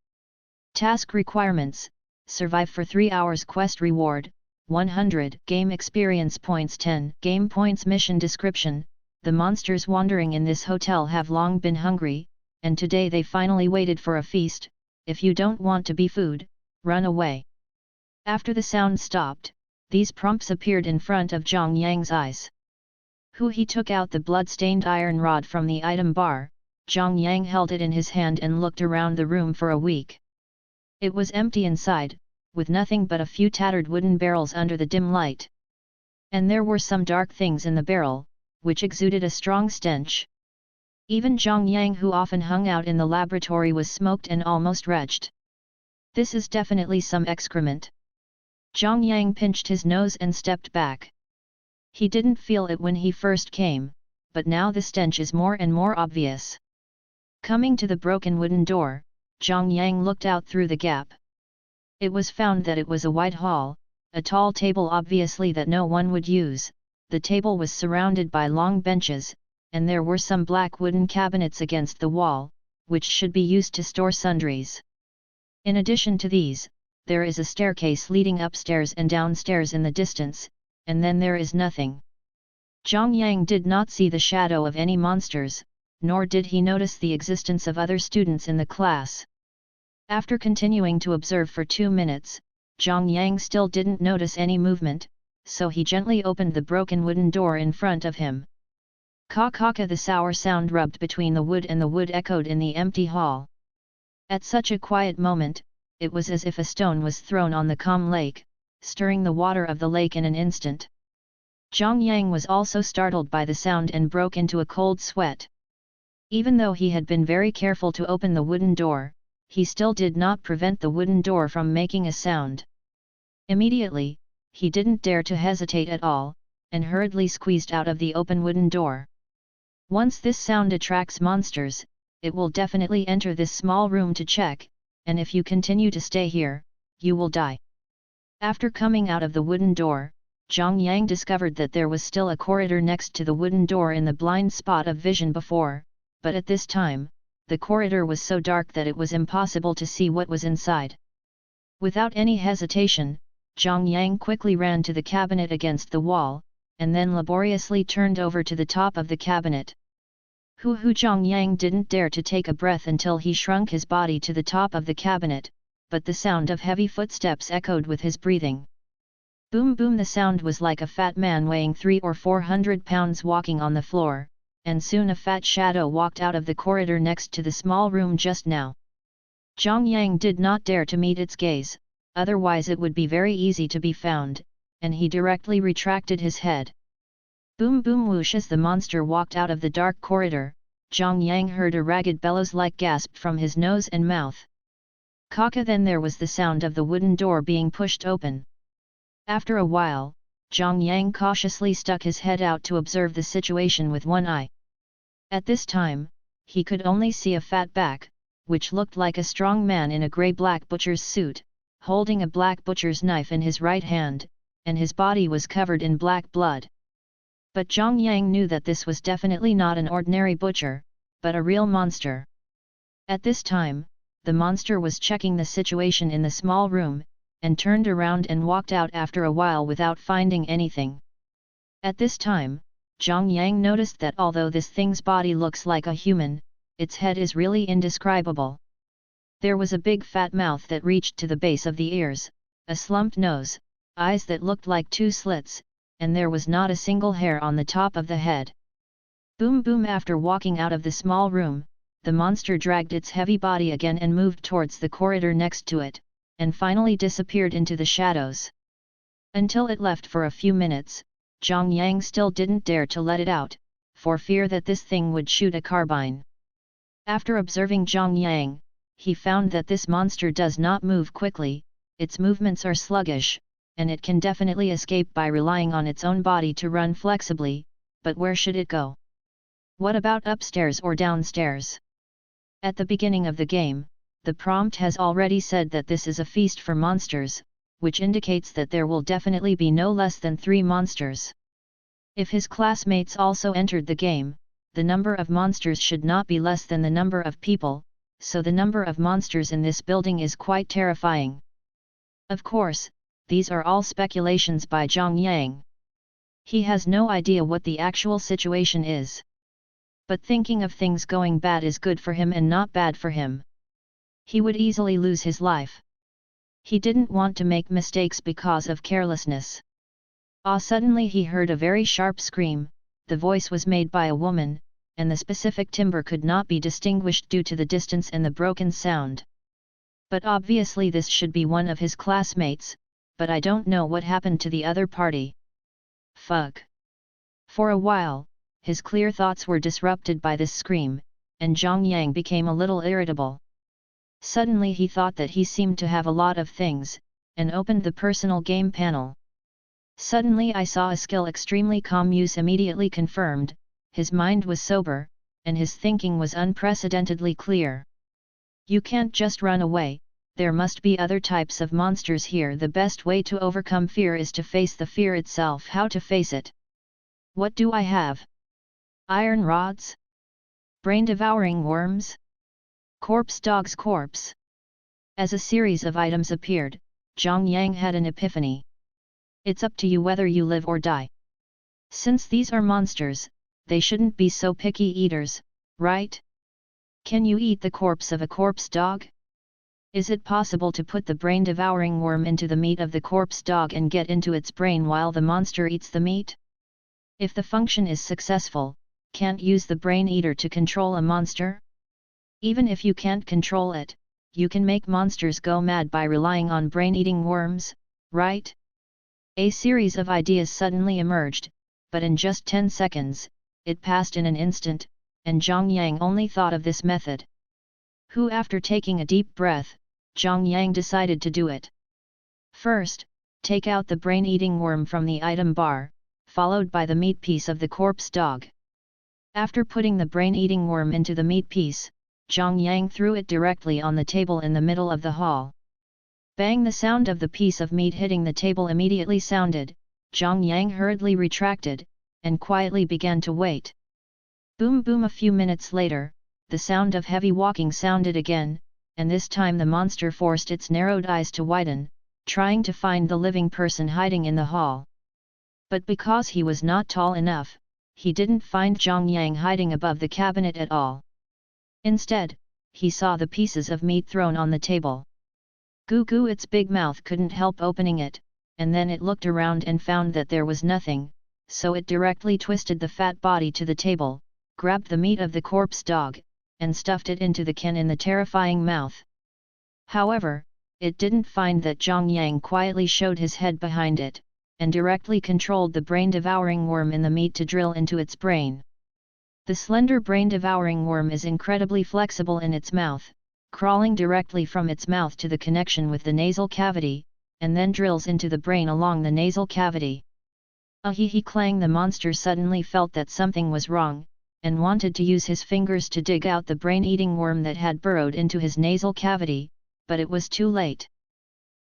Task requirements: survive for 3 hours. Quest reward: 100 game experience points. 10 game points. Mission description: the monsters wandering in this hotel have long been hungry, and today they finally waited for a feast. If you don't want to be food, run away. After the sound stopped, these prompts appeared in front of Zhang Yang's eyes. He took out the blood-stained iron rod from the item bar. Zhang Yang held it in his hand and looked around the room for a week. It was empty inside, with nothing but a few tattered wooden barrels under the dim light. And there were some dark things in the barrel, which exuded a strong stench. Even Zhang Yang, who often hung out in the laboratory, was smoked and almost retched. This is definitely some excrement. Zhang Yang pinched his nose and stepped back. He didn't feel it when he first came, but now the stench is more and more obvious. Coming to the broken wooden door, Zhang Yang looked out through the gap. It was found that it was a wide hall, a tall table obviously that no one would use. The table was surrounded by long benches, and there were some black wooden cabinets against the wall, which should be used to store sundries. In addition to these, there is a staircase leading upstairs and downstairs in the distance, and then there is nothing. Zhang Yang did not see the shadow of any monsters, nor did he notice the existence of other students in the class. After continuing to observe for 2 minutes, Zhang Yang still didn't notice any movement, so he gently opened the broken wooden door in front of him. Ka-ka-ka, the sour sound rubbed between the wood and the wood echoed in the empty hall. At such a quiet moment, it was as if a stone was thrown on the calm lake, stirring the water of the lake in an instant. Zhang Yang was also startled by the sound and broke into a cold sweat. Even though he had been very careful to open the wooden door, he still did not prevent the wooden door from making a sound. Immediately, he didn't dare to hesitate at all, and hurriedly squeezed out of the open wooden door. Once this sound attracts monsters, it will definitely enter this small room to check, and if you continue to stay here, you will die. After coming out of the wooden door, Zhang Yang discovered that there was still a corridor next to the wooden door in the blind spot of vision before, but at this time, the corridor was so dark that it was impossible to see what was inside. Without any hesitation, Zhang Yang quickly ran to the cabinet against the wall, and then laboriously turned over to the top of the cabinet. Zhang Yang didn't dare to take a breath until he shrunk his body to the top of the cabinet, but the sound of heavy footsteps echoed with his breathing. Boom boom, the sound was like a fat man weighing 300 or 400 pounds walking on the floor, and soon a fat shadow walked out of the corridor next to the small room just now. Zhang Yang did not dare to meet its gaze, otherwise it would be very easy to be found, and he directly retracted his head. Boom boom whoosh, as the monster walked out of the dark corridor, Zhang Yang heard a ragged bellows-like gasp from his nose and mouth. Kaka, then there was the sound of the wooden door being pushed open. After a while, Zhang Yang cautiously stuck his head out to observe the situation with one eye. At this time, he could only see a fat back, which looked like a strong man in a grey-black butcher's suit, holding a black butcher's knife in his right hand, and his body was covered in black blood. But Zhang Yang knew that this was definitely not an ordinary butcher, but a real monster. At this time, the monster was checking the situation in the small room, and turned around and walked out after a while without finding anything. At this time, Zhang Yang noticed that although this thing's body looks like a human, its head is really indescribable. There was a big fat mouth that reached to the base of the ears, a slumped nose, eyes that looked like 2 slits, and there was not a single hair on the top of the head. Boom boom, after walking out of the small room, the monster dragged its heavy body again and moved towards the corridor next to it, and finally disappeared into the shadows. Until it left for a few minutes, Zhang Yang still didn't dare to let it out, for fear that this thing would shoot a carbine. After observing Zhang Yang, he found that this monster does not move quickly, its movements are sluggish, and it can definitely escape by relying on its own body to run flexibly, but where should it go? What about upstairs or downstairs? At the beginning of the game, the prompt has already said that this is a feast for monsters, which indicates that there will definitely be no less than 3 monsters. If his classmates also entered the game, the number of monsters should not be less than the number of people, so the number of monsters in this building is quite terrifying. Of course, these are all speculations by Zhang Yang. He has no idea what the actual situation is. But thinking of things going bad is good for him and not bad for him. He would easily lose his life. He didn't want to make mistakes because of carelessness. Suddenly he heard a very sharp scream. The voice was made by a woman, and the specific timbre could not be distinguished due to the distance and the broken sound. But obviously this should be one of his classmates, but I don't know what happened to the other party. Fuck! For a while, his clear thoughts were disrupted by this scream, and Zhang Yang became a little irritable. Suddenly he thought that he seemed to have a lot of things, and opened the personal game panel. Suddenly I saw a skill extremely calm use immediately confirmed, his mind was sober, and his thinking was unprecedentedly clear. You can't just run away, there must be other types of monsters here. The best way to overcome fear is to face the fear itself. How to face it? What do I have? Iron rods? Brain-devouring worms? Corpse dog's corpse? As a series of items appeared, Zhang Yang had an epiphany. It's up to you whether you live or die. Since these are monsters, they shouldn't be so picky eaters, right? Can you eat the corpse of a corpse dog? Is it possible to put the brain-devouring worm into the meat of the corpse dog and get into its brain while the monster eats the meat? If the function is successful, can't use the brain eater to control a monster? Even if you can't control it, you can make monsters go mad by relying on brain-eating worms, right? A series of ideas suddenly emerged, but in just 10 seconds, it passed in an instant, and Zhang Yang only thought of this method. After taking a deep breath, Zhang Yang decided to do it. First, take out the brain-eating worm from the item bar, followed by the meat piece of the corpse dog. After putting the brain-eating worm into the meat piece, Zhang Yang threw it directly on the table in the middle of the hall. Bang! The sound of the piece of meat hitting the table immediately sounded. Zhang Yang hurriedly retracted, and quietly began to wait. Boom boom! A few minutes later, the sound of heavy walking sounded again, and this time the monster forced its narrowed eyes to widen, trying to find the living person hiding in the hall. But because he was not tall enough, he didn't find Zhang Yang hiding above the cabinet at all. Instead, he saw the pieces of meat thrown on the table. Goo goo! Its big mouth couldn't help opening it, and then it looked around and found that there was nothing, so it directly twisted the fat body to the table, grabbed the meat of the corpse dog, and stuffed it into the can in the terrifying mouth. However, it didn't find that Zhang Yang quietly showed his head behind it, and directly controlled the brain-devouring worm in the meat to drill into its brain. The slender brain-devouring worm is incredibly flexible in its mouth, crawling directly from its mouth to the connection with the nasal cavity, and then drills into the brain along the nasal cavity. A hee-hee clang! The monster suddenly felt that something was wrong, and wanted to use his fingers to dig out the brain-eating worm that had burrowed into his nasal cavity, but it was too late.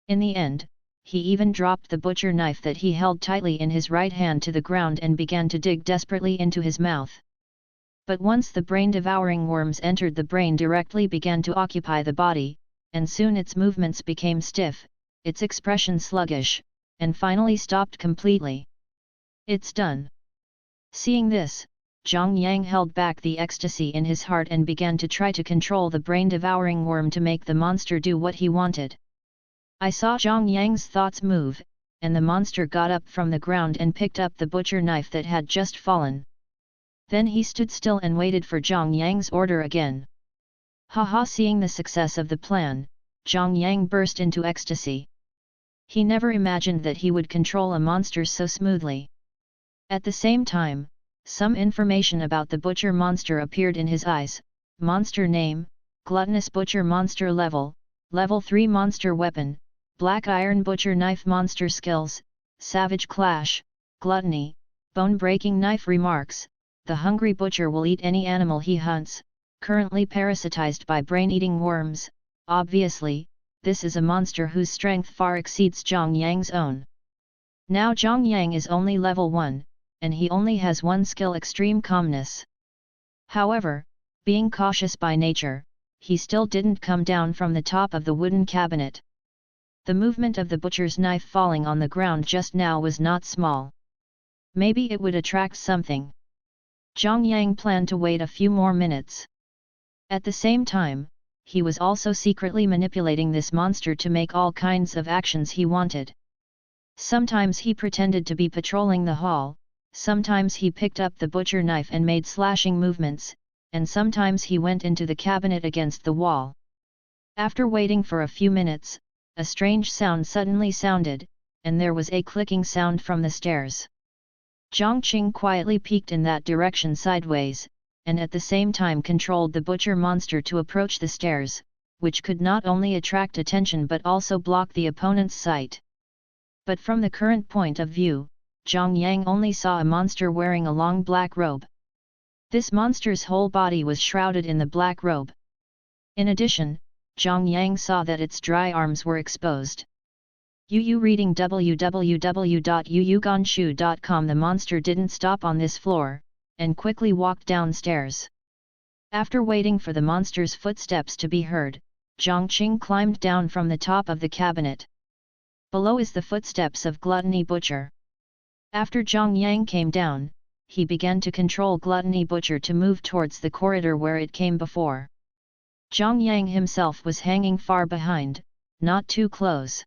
In the end, he even dropped the butcher knife that he held tightly in his right hand to the ground and began to dig desperately into his mouth. But once the brain-devouring worms entered the brain, directly began to occupy the body, and soon its movements became stiff, its expression sluggish, and finally stopped completely. It's done. Seeing this, Zhang Yang held back the ecstasy in his heart and began to try to control the brain-devouring worm to make the monster do what he wanted. I saw Zhang Yang's thoughts move, and the monster got up from the ground and picked up the butcher knife that had just fallen. Then he stood still and waited for Zhang Yang's order again. Haha! Seeing the success of the plan, Zhang Yang burst into ecstasy. He never imagined that he would control a monster so smoothly. At the same time, some information about the butcher monster appeared in his eyes. Monster name, Gluttonous Butcher Monster Level 3 Monster Weapon, Black Iron Butcher Knife. Monster Skills, Savage Clash, Gluttony, Bone-Breaking Knife. Remarks: the hungry butcher will eat any animal he hunts, currently parasitized by brain-eating worms. Obviously, this is a monster whose strength far exceeds Zhang Yang's own. Now Zhang Yang is only level 1, and he only has one skill: Extreme Calmness. However, being cautious by nature, he still didn't come down from the top of the wooden cabinet. The movement of the butcher's knife falling on the ground just now was not small. Maybe it would attract something. Zhang Yang planned to wait a few more minutes. At the same time, he was also secretly manipulating this monster to make all kinds of actions he wanted. Sometimes he pretended to be patrolling the hall, sometimes he picked up the butcher knife and made slashing movements, and sometimes he went into the cabinet against the wall. After waiting for a few minutes, a strange sound suddenly sounded, and there was a clicking sound from the stairs. Zhang Qing quietly peeked in that direction sideways, and at the same time controlled the butcher monster to approach the stairs, which could not only attract attention but also block the opponent's sight. But from the current point of view, Zhang Yang only saw a monster wearing a long black robe. This monster's whole body was shrouded in the black robe. In addition, Zhang Yang saw that its dry arms were exposed. Yu reading www.yuyuganshu.com. The monster didn't stop on this floor, and quickly walked downstairs. After waiting for the monster's footsteps to be heard, Zhang Qing climbed down from the top of the cabinet. Below is the footsteps of Gluttony Butcher. After Zhang Yang came down, he began to control Gluttony Butcher to move towards the corridor where it came before. Zhang Yang himself was hanging far behind, not too close.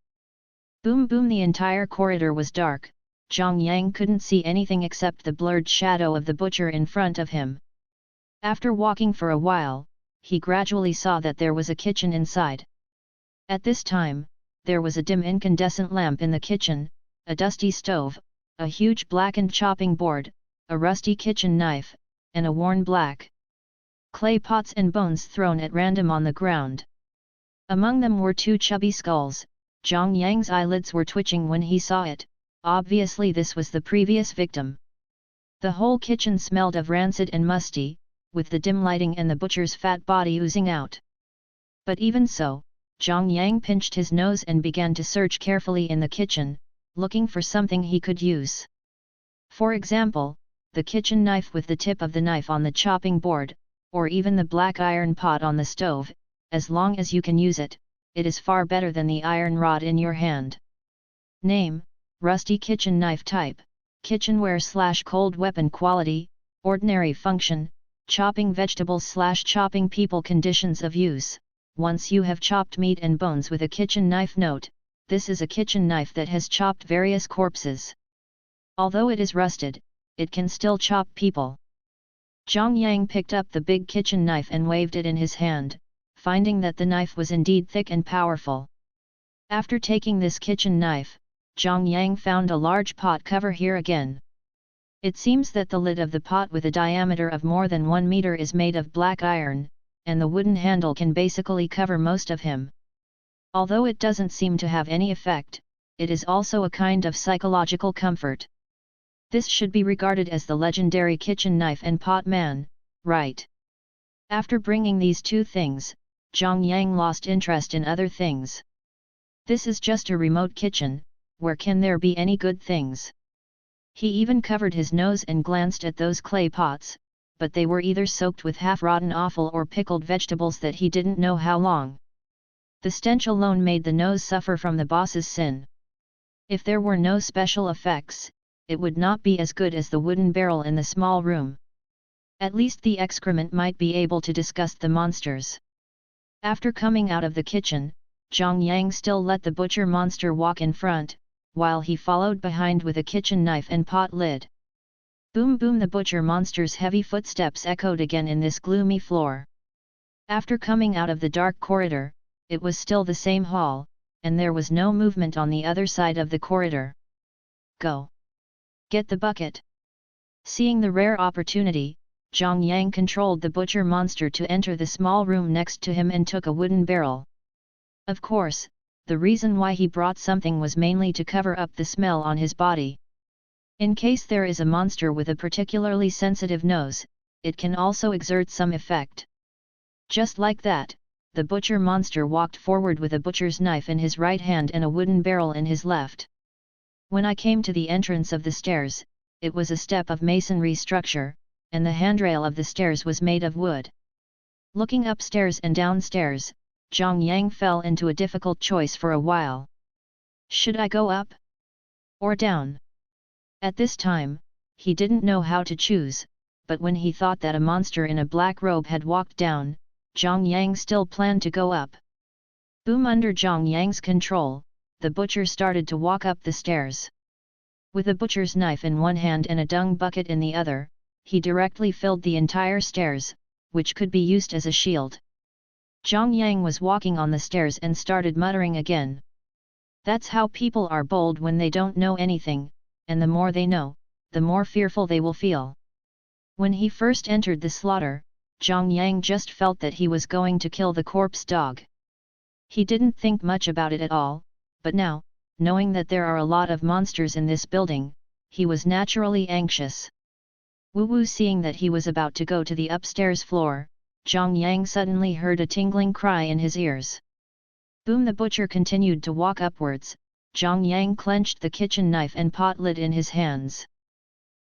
Boom boom, the entire corridor was dark. Zhang Yang couldn't see anything except the blurred shadow of the butcher in front of him. After walking for a while, he gradually saw that there was a kitchen inside. At this time, there was a dim incandescent lamp in the kitchen, a dusty stove, a huge blackened chopping board, a rusty kitchen knife, and a worn black clay pots and bones thrown at random on the ground. Among them were two chubby skulls. Zhang Yang's eyelids were twitching when he saw it. Obviously this was the previous victim. The whole kitchen smelled of rancid and musty, with the dim lighting and the butcher's fat body oozing out. But even so, Zhang Yang pinched his nose and began to search carefully in the kitchen, looking for something he could use. For example, the kitchen knife with the tip of the knife on the chopping board, or even the black iron pot on the stove. As long as you can use it, it is far better than the iron rod in your hand. Name: rusty kitchen knife. Type: kitchenware/cold weapon. Quality: ordinary. Function: chopping vegetables/chopping people. Conditions of use: once you have chopped meat and bones with a kitchen knife. Note: this is a kitchen knife that has chopped various corpses. Although it is rusted, it can still chop people. Zhang Yang picked up the big kitchen knife and waved it in his hand, finding that the knife was indeed thick and powerful. After taking this kitchen knife, Zhang Yang found a large pot cover here again. It seems that the lid of the pot with a diameter of more than 1 meter is made of black iron, and the wooden handle can basically cover most of him. Although it doesn't seem to have any effect, it is also a kind of psychological comfort. This should be regarded as the legendary kitchen knife and pot man, right? After bringing these two things, Zhang Yang lost interest in other things. This is just a remote kitchen, where can there be any good things? He even covered his nose and glanced at those clay pots, but they were either soaked with half-rotten offal or pickled vegetables that he didn't know how long. The stench alone made the nose suffer from the boss's sin. If there were no special effects, it would not be as good as the wooden barrel in the small room. At least the excrement might be able to disgust the monsters. After coming out of the kitchen, Zhang Yang still let the butcher monster walk in front, while he followed behind with a kitchen knife and pot lid. Boom boom, the butcher monster's heavy footsteps echoed again in this gloomy floor. After coming out of the dark corridor, it was still the same hall, and there was no movement on the other side of the corridor. Go! Get the bucket! Seeing the rare opportunity, Zhang Yang controlled the butcher monster to enter the small room next to him and took a wooden barrel. Of course, the reason why he brought something was mainly to cover up the smell on his body. In case there is a monster with a particularly sensitive nose, it can also exert some effect. Just like that, the butcher monster walked forward with a butcher's knife in his right hand and a wooden barrel in his left. When I came to the entrance of the stairs, it was a step of masonry structure, and the handrail of the stairs was made of wood. Looking upstairs and downstairs, Zhang Yang fell into a difficult choice for a while. Should I go up? Or down? At this time, he didn't know how to choose, but when he thought that a monster in a black robe had walked down, Zhang Yang still planned to go up. Boom! Under Zhang Yang's control, the butcher started to walk up the stairs. With a butcher's knife in one hand and a dung bucket in the other, he directly filled the entire stairs, which could be used as a shield. Zhang Yang was walking on the stairs and started muttering again. That's how people are bold when they don't know anything, and the more they know, the more fearful they will feel. When he first entered the slaughter, Zhang Yang just felt that he was going to kill the corpse dog. He didn't think much about it at all, but now, knowing that there are a lot of monsters in this building, he was naturally anxious. Wu Wu, seeing that he was about to go to the upstairs floor, Zhang Yang suddenly heard a tingling cry in his ears. Boom! The butcher continued to walk upwards. Zhang Yang clenched the kitchen knife and pot lid in his hands.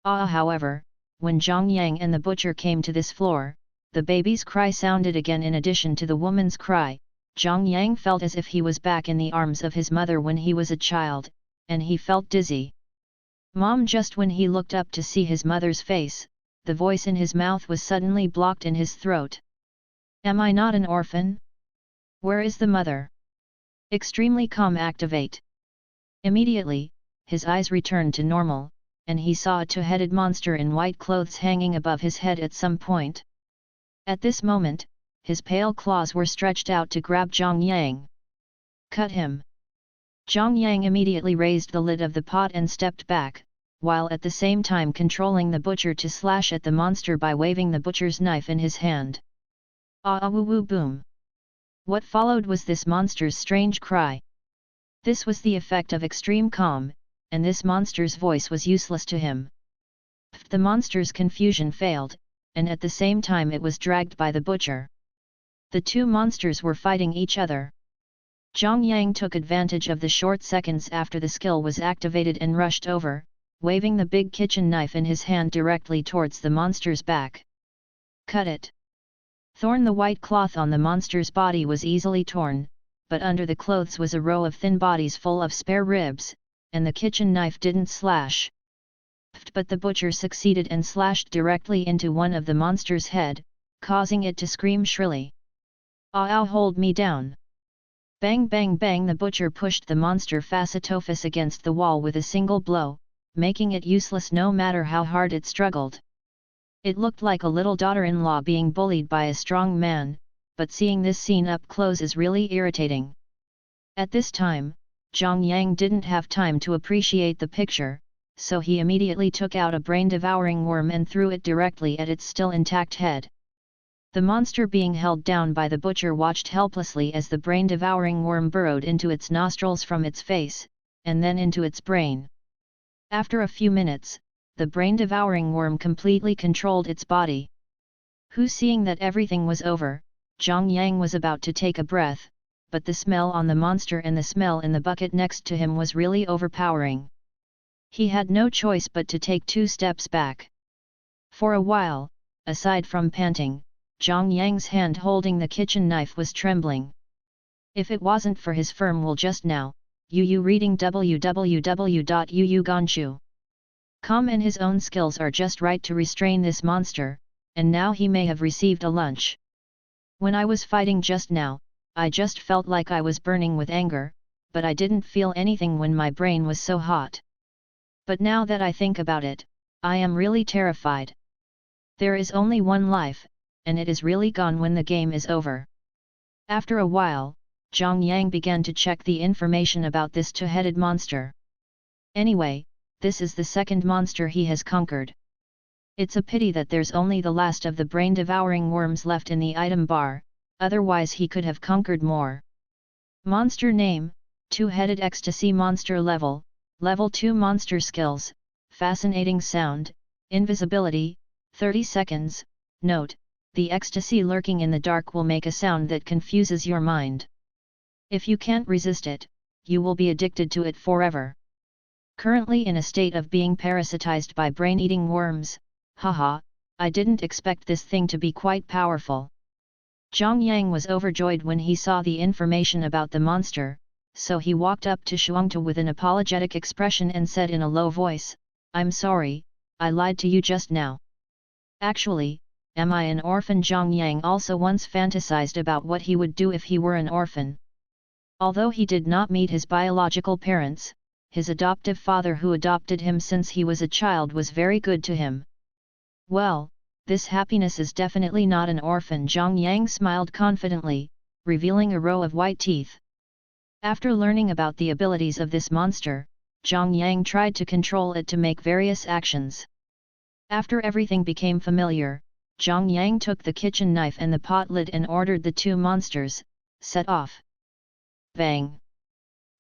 However, when Zhang Yang and the butcher came to this floor, the baby's cry sounded again in addition to the woman's cry. Zhang Yang felt as if he was back in the arms of his mother when he was a child, and he felt dizzy. Mom! Just when he looked up to see his mother's face, the voice in his mouth was suddenly blocked in his throat. Am I not an orphan? Where is the mother? Extremely calm, activate. Immediately, his eyes returned to normal, and he saw a two-headed monster in white clothes hanging above his head at some point. At this moment, his pale claws were stretched out to grab Zhang Yang. Cut him! Zhang Yang immediately raised the lid of the pot and stepped back, while at the same time controlling the butcher to slash at the monster by waving the butcher's knife in his hand. Woo woo boom! What followed was this monster's strange cry. This was the effect of extreme calm, and this monster's voice was useless to him. The monster's confusion failed, and at the same time it was dragged by the butcher. The two monsters were fighting each other. Zhang Yang took advantage of the short seconds after the skill was activated and rushed over, waving the big kitchen knife in his hand directly towards the monster's back. Cut it! The white cloth on the monster's body was easily torn, but under the clothes was a row of thin bodies full of spare ribs, and the kitchen knife didn't slash. But the butcher succeeded and slashed directly into one of the monster's head, causing it to scream shrilly. Ow! Hold me down! Bang bang bang! The butcher pushed the monster Facetofus against the wall with a single blow, making it useless no matter how hard it struggled. It looked like a little daughter-in-law being bullied by a strong man, but seeing this scene up close is really irritating. At this time, Zhang Yang didn't have time to appreciate the picture, so he immediately took out a brain-devouring worm and threw it directly at its still intact head. The monster being held down by the butcher watched helplessly as the brain-devouring worm burrowed into its nostrils from its face, and then into its brain. After a few minutes, the brain-devouring worm completely controlled its body. Seeing that everything was over, Zhang Yang was about to take a breath, but the smell on the monster and the smell in the bucket next to him was really overpowering. He had no choice but to take 2 steps back. For a while, aside from panting, Zhang Yang's hand holding the kitchen knife was trembling. If it wasn't for his firm will just now, Yu reading www.yuuganshu.com and his own skills are just right to restrain this monster, and now he may have received a lunch. When I was fighting just now, I just felt like I was burning with anger, but I didn't feel anything when my brain was so hot. But now that I think about it, I am really terrified. There is only one life, and it is really gone when the game is over. After a while, Zhang Yang began to check the information about this two-headed monster. Anyway, this is the second monster he has conquered. It's a pity that there's only the last of the brain-devouring worms left in the item bar, otherwise he could have conquered more. Monster name, Two-Headed Ecstasy Monster Level 2 Monster Skills, Fascinating Sound, Invisibility, 30 seconds, Note, the ecstasy lurking in the dark will make a sound that confuses your mind. If you can't resist it, you will be addicted to it forever. Currently in a state of being parasitized by brain-eating worms, haha, I didn't expect this thing to be quite powerful. Zhang Yang was overjoyed when he saw the information about the monster, so he walked up to Shuangtu with an apologetic expression and said in a low voice, I'm sorry, I lied to you just now. Actually, am I an orphan? Zhang Yang also once fantasized about what he would do if he were an orphan. Although he did not meet his biological parents, his adoptive father who adopted him since he was a child was very good to him. Well, this happiness is definitely not an orphan. Zhang Yang smiled confidently, revealing a row of white teeth. After learning about the abilities of this monster, Zhang Yang tried to control it to make various actions. After everything became familiar, Zhang Yang took the kitchen knife and the pot lid and ordered the two monsters, set off. Bang!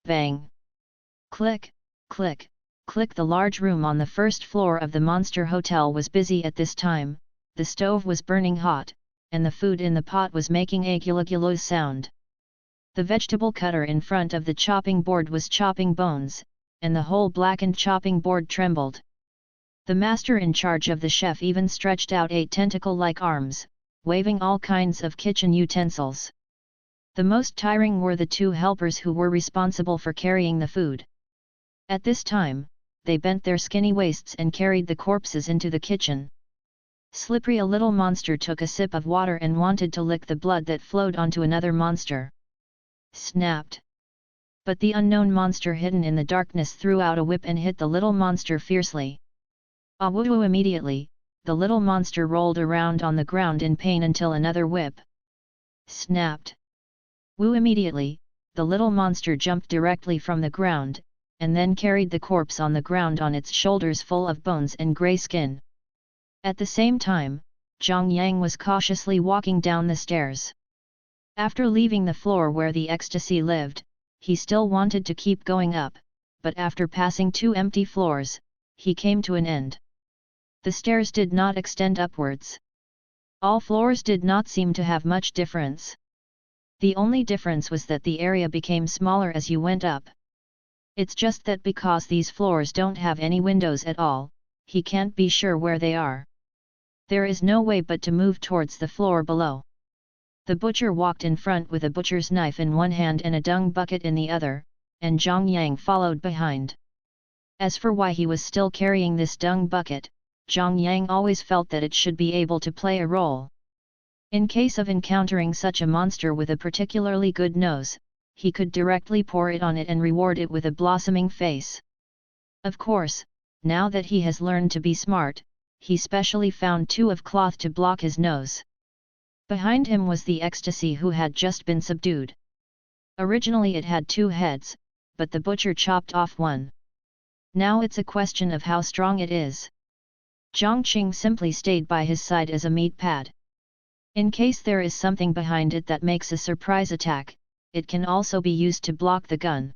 Bang! Click, click, click. The large room on the first floor of the monster hotel was busy at this time. The stove was burning hot, and the food in the pot was making a gulu sound. The vegetable cutter in front of the chopping board was chopping bones, and the whole blackened chopping board trembled. The master in charge of the chef even stretched out 8 tentacle-like arms, waving all kinds of kitchen utensils. The most tiring were the 2 helpers who were responsible for carrying the food. At this time, they bent their skinny waists and carried the corpses into the kitchen. Slippery, a little monster, took a sip of water and wanted to lick the blood that flowed onto another monster. Snapped! But the unknown monster hidden in the darkness threw out a whip and hit the little monster fiercely. Awoo! Immediately, the little monster rolled around on the ground in pain until another whip snapped. Woo! Immediately, the little monster jumped directly from the ground, and then carried the corpse on the ground on its shoulders full of bones and grey skin. At the same time, Zhang Yang was cautiously walking down the stairs. After leaving the floor where the ecstasy lived, he still wanted to keep going up, but after passing 2 empty floors, he came to an end. The stairs did not extend upwards. All floors did not seem to have much difference. The only difference was that the area became smaller as you went up. It's just that because these floors don't have any windows at all, he can't be sure where they are. There is no way but to move towards the floor below. The butcher walked in front with a butcher's knife in one hand and a dung bucket in the other, and Zhang Yang followed behind. As for why he was still carrying this dung bucket, Zhang Yang always felt that it should be able to play a role. In case of encountering such a monster with a particularly good nose, he could directly pour it on it and reward it with a blossoming face. Of course, now that he has learned to be smart, he specially found 2 of cloth to block his nose. Behind him was the ecstasy who had just been subdued. Originally it had 2 heads, but the butcher chopped off one. Now it's a question of how strong it is. Zhang Qing simply stayed by his side as a meat pad. In case there is something behind it that makes a surprise attack, it can also be used to block the gun.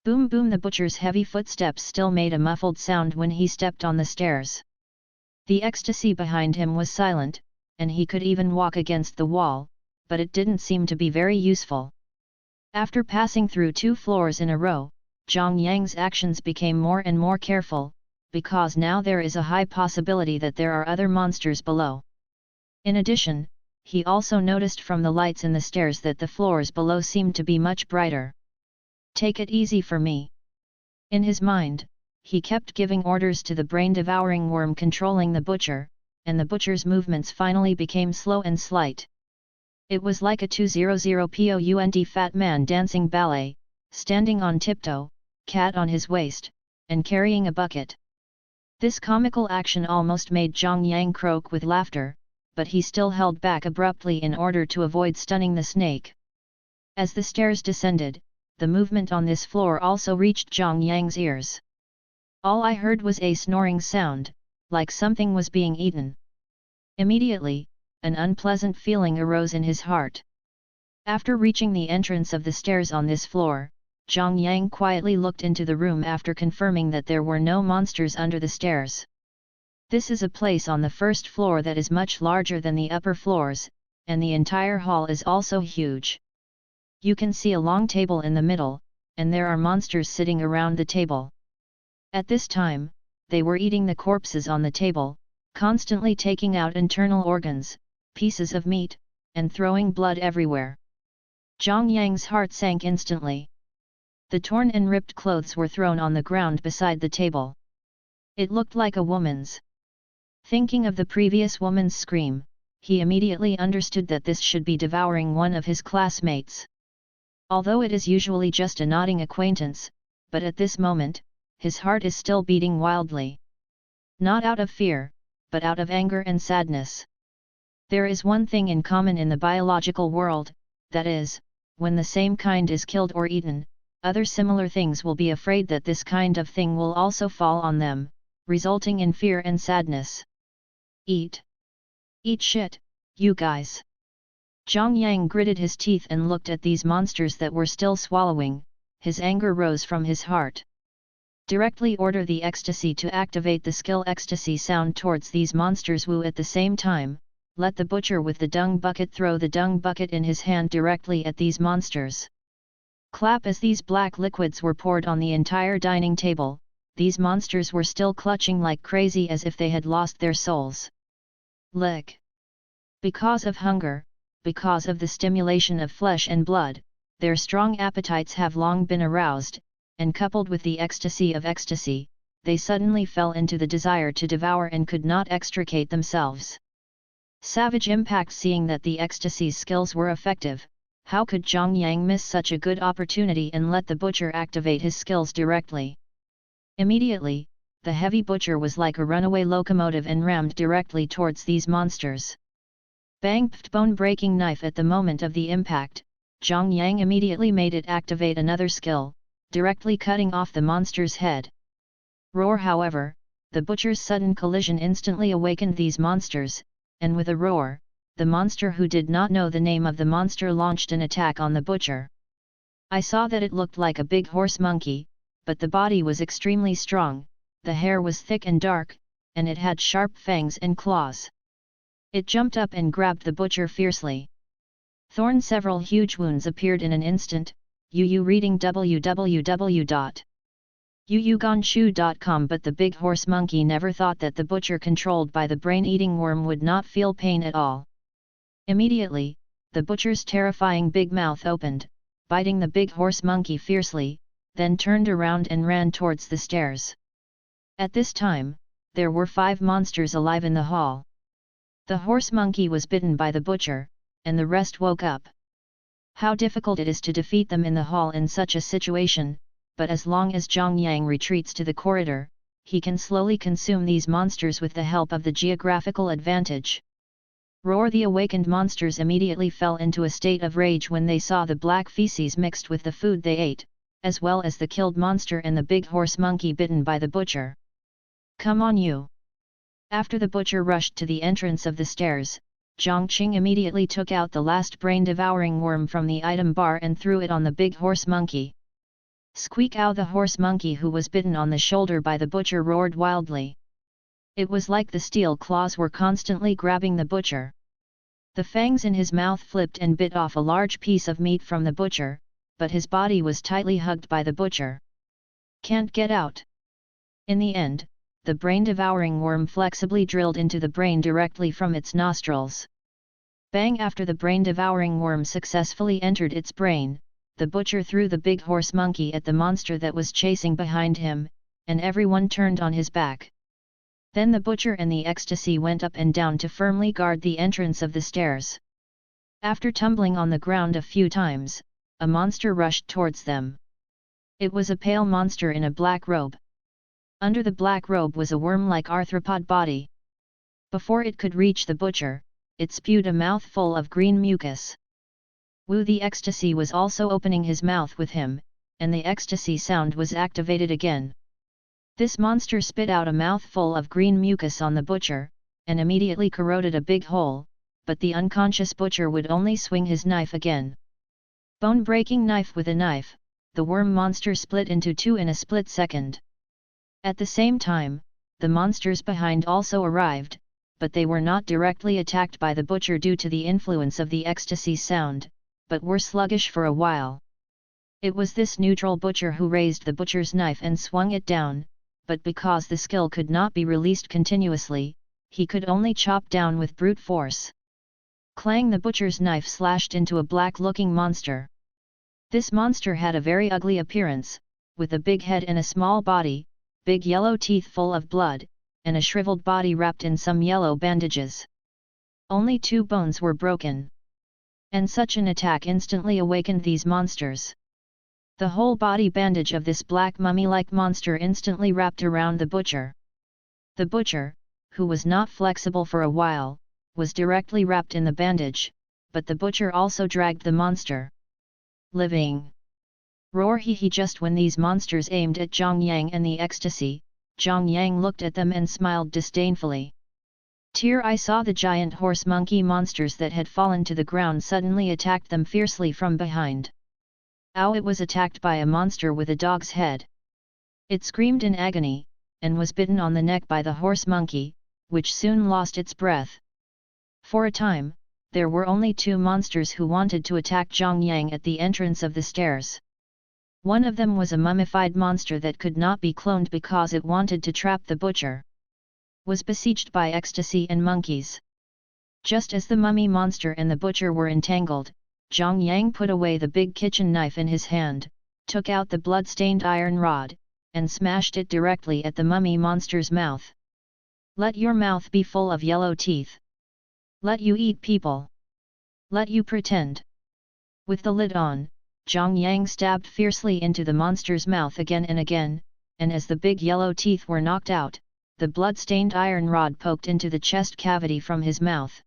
Boom boom! The butcher's heavy footsteps still made a muffled sound when he stepped on the stairs. The ecstasy behind him was silent, and he could even walk against the wall, but it didn't seem to be very useful. After passing through 2 floors in a row, Zhang Yang's actions became more and more careful, because now there is a high possibility that there are other monsters below. In addition, he also noticed from the lights in the stairs that the floors below seemed to be much brighter. Take it easy for me. In his mind, he kept giving orders to the brain-devouring worm controlling the butcher, and the butcher's movements finally became slow and slight. It was like a 200-pound fat man dancing ballet, standing on tiptoe, cat on his waist, and carrying a bucket. This comical action almost made Zhang Yang croak with laughter, but he still held back abruptly in order to avoid stunning the snake. As the stairs descended, the movement on this floor also reached Zhang Yang's ears. All I heard was a snoring sound, like something was being eaten. Immediately, an unpleasant feeling arose in his heart. After reaching the entrance of the stairs on this floor, Zhang Yang quietly looked into the room after confirming that there were no monsters under the stairs. This is a place on the first floor that is much larger than the upper floors, and the entire hall is also huge. You can see a long table in the middle, and there are monsters sitting around the table. At this time, they were eating the corpses on the table, constantly taking out internal organs, pieces of meat, and throwing blood everywhere. Zhang Yang's heart sank instantly. The torn and ripped clothes were thrown on the ground beside the table. It looked like a woman's. Thinking of the previous woman's scream, he immediately understood that this should be devouring one of his classmates. Although it is usually just a nodding acquaintance, but at this moment, his heart is still beating wildly. Not out of fear, but out of anger and sadness. There is one thing in common in the biological world, that is, when the same kind is killed or eaten, other similar things will be afraid that this kind of thing will also fall on them, resulting in fear and sadness. Eat! Eat shit, you guys! Zhang Yang gritted his teeth and looked at these monsters that were still swallowing. His anger rose from his heart. Directly order the ecstasy to activate the skill ecstasy sound towards these monsters. Wu at the same time, let the butcher with the dung bucket throw the dung bucket in his hand directly at these monsters. Clap as these black liquids were poured on the entire dining table, these monsters were still clutching like crazy as if they had lost their souls. Lick! Because of hunger, because of the stimulation of flesh and blood, their strong appetites have long been aroused, and coupled with the ecstasy of ecstasy, they suddenly fell into the desire to devour and could not extricate themselves. Savage impact. Seeing that the ecstasy's skills were effective, how could Zhang Yang miss such a good opportunity and let the butcher activate his skills directly? Immediately, the heavy butcher was like a runaway locomotive and rammed directly towards these monsters. Bang! Bone-breaking knife. At the moment of the impact, Zhang Yang immediately made it activate another skill, directly cutting off the monster's head. Roar! However, the butcher's sudden collision instantly awakened these monsters, and with a roar, the monster who did not know the name of the monster launched an attack on the butcher. I saw that it looked like a big horse monkey, but the body was extremely strong, the hair was thick and dark, and it had sharp fangs and claws. It jumped up and grabbed the butcher fiercely. Several huge wounds appeared in an instant. Reading www.yuyuganshu.com. But the big horse monkey never thought that the butcher controlled by the brain-eating worm would not feel pain at all. Immediately, the butcher's terrifying big mouth opened, biting the big horse monkey fiercely, then turned around and ran towards the stairs. At this time, there were 5 monsters alive in the hall. The horse monkey was bitten by the butcher, and the rest woke up. How difficult it is to defeat them in the hall in such a situation, but as long as Zhang Yang retreats to the corridor, he can slowly consume these monsters with the help of the geographical advantage. Roar! The awakened monsters immediately fell into a state of rage when they saw the black feces mixed with the food they ate, as well as the killed monster and the big horse monkey bitten by the butcher. Come on you! After the butcher rushed to the entrance of the stairs, Zhang Qing immediately took out the last brain-devouring worm from the item bar and threw it on the big horse monkey. Squeak! Ow! The horse monkey who was bitten on the shoulder by the butcher roared wildly. It was like the steel claws were constantly grabbing the butcher. The fangs in his mouth flipped and bit off a large piece of meat from the butcher, but his body was tightly hugged by the butcher. Can't get out. In the end, the brain-devouring worm flexibly drilled into the brain directly from its nostrils. Bang! After the brain-devouring worm successfully entered its brain, the butcher threw the big horse monkey at the monster that was chasing behind him, and everyone turned on his back. Then the butcher and the ecstasy went up and down to firmly guard the entrance of the stairs. After tumbling on the ground a few times, a monster rushed towards them. It was a pale monster in a black robe. Under the black robe was a worm-like arthropod body. Before it could reach the butcher, it spewed a mouthful of green mucus. Wu! The ecstasy was also opening his mouth with him, and the ecstasy sound was activated again. This monster spit out a mouthful of green mucus on the butcher, and immediately corroded a big hole, but the unconscious butcher would only swing his knife again. Bone-breaking knife. With a knife, the worm monster split into 2 in a split second. At the same time, the monsters behind also arrived, but they were not directly attacked by the butcher due to the influence of the ecstasy sound, but were sluggish for a while. It was this neutral butcher who raised the butcher's knife and swung it down, but because the skill could not be released continuously, he could only chop down with brute force. Clang! The butcher's knife slashed into a black-looking monster. This monster had a very ugly appearance, with a big head and a small body, big yellow teeth full of blood, and a shriveled body wrapped in some yellow bandages. Only 2 bones were broken. And such an attack instantly awakened these monsters. The whole body bandage of this black mummy-like monster instantly wrapped around the butcher. The butcher, who was not flexible for a while, was directly wrapped in the bandage, but the butcher also dragged the monster. Living! Roar he he. Just when these monsters aimed at Zhang Yang and the ecstasy, Zhang Yang looked at them and smiled disdainfully. Tear I saw the giant horse monkey monsters that had fallen to the ground suddenly attacked them fiercely from behind. Ow! It was attacked by a monster with a dog's head. It screamed in agony, and was bitten on the neck by the horse monkey, which soon lost its breath. For a time, there were only two monsters who wanted to attack Zhang Yang at the entrance of the stairs. One of them was a mummified monster that could not be cloned because it wanted to trap the butcher. Was besieged by ecstasy and monkeys. Just as the mummy monster and the butcher were entangled, Zhang Yang put away the big kitchen knife in his hand, took out the blood-stained iron rod, and smashed it directly at the mummy monster's mouth. Let your mouth be full of yellow teeth. Let you eat people. Let you pretend. With the lid on, Zhang Yang stabbed fiercely into the monster's mouth again and again, and as the big yellow teeth were knocked out, the blood-stained iron rod poked into the chest cavity from his mouth.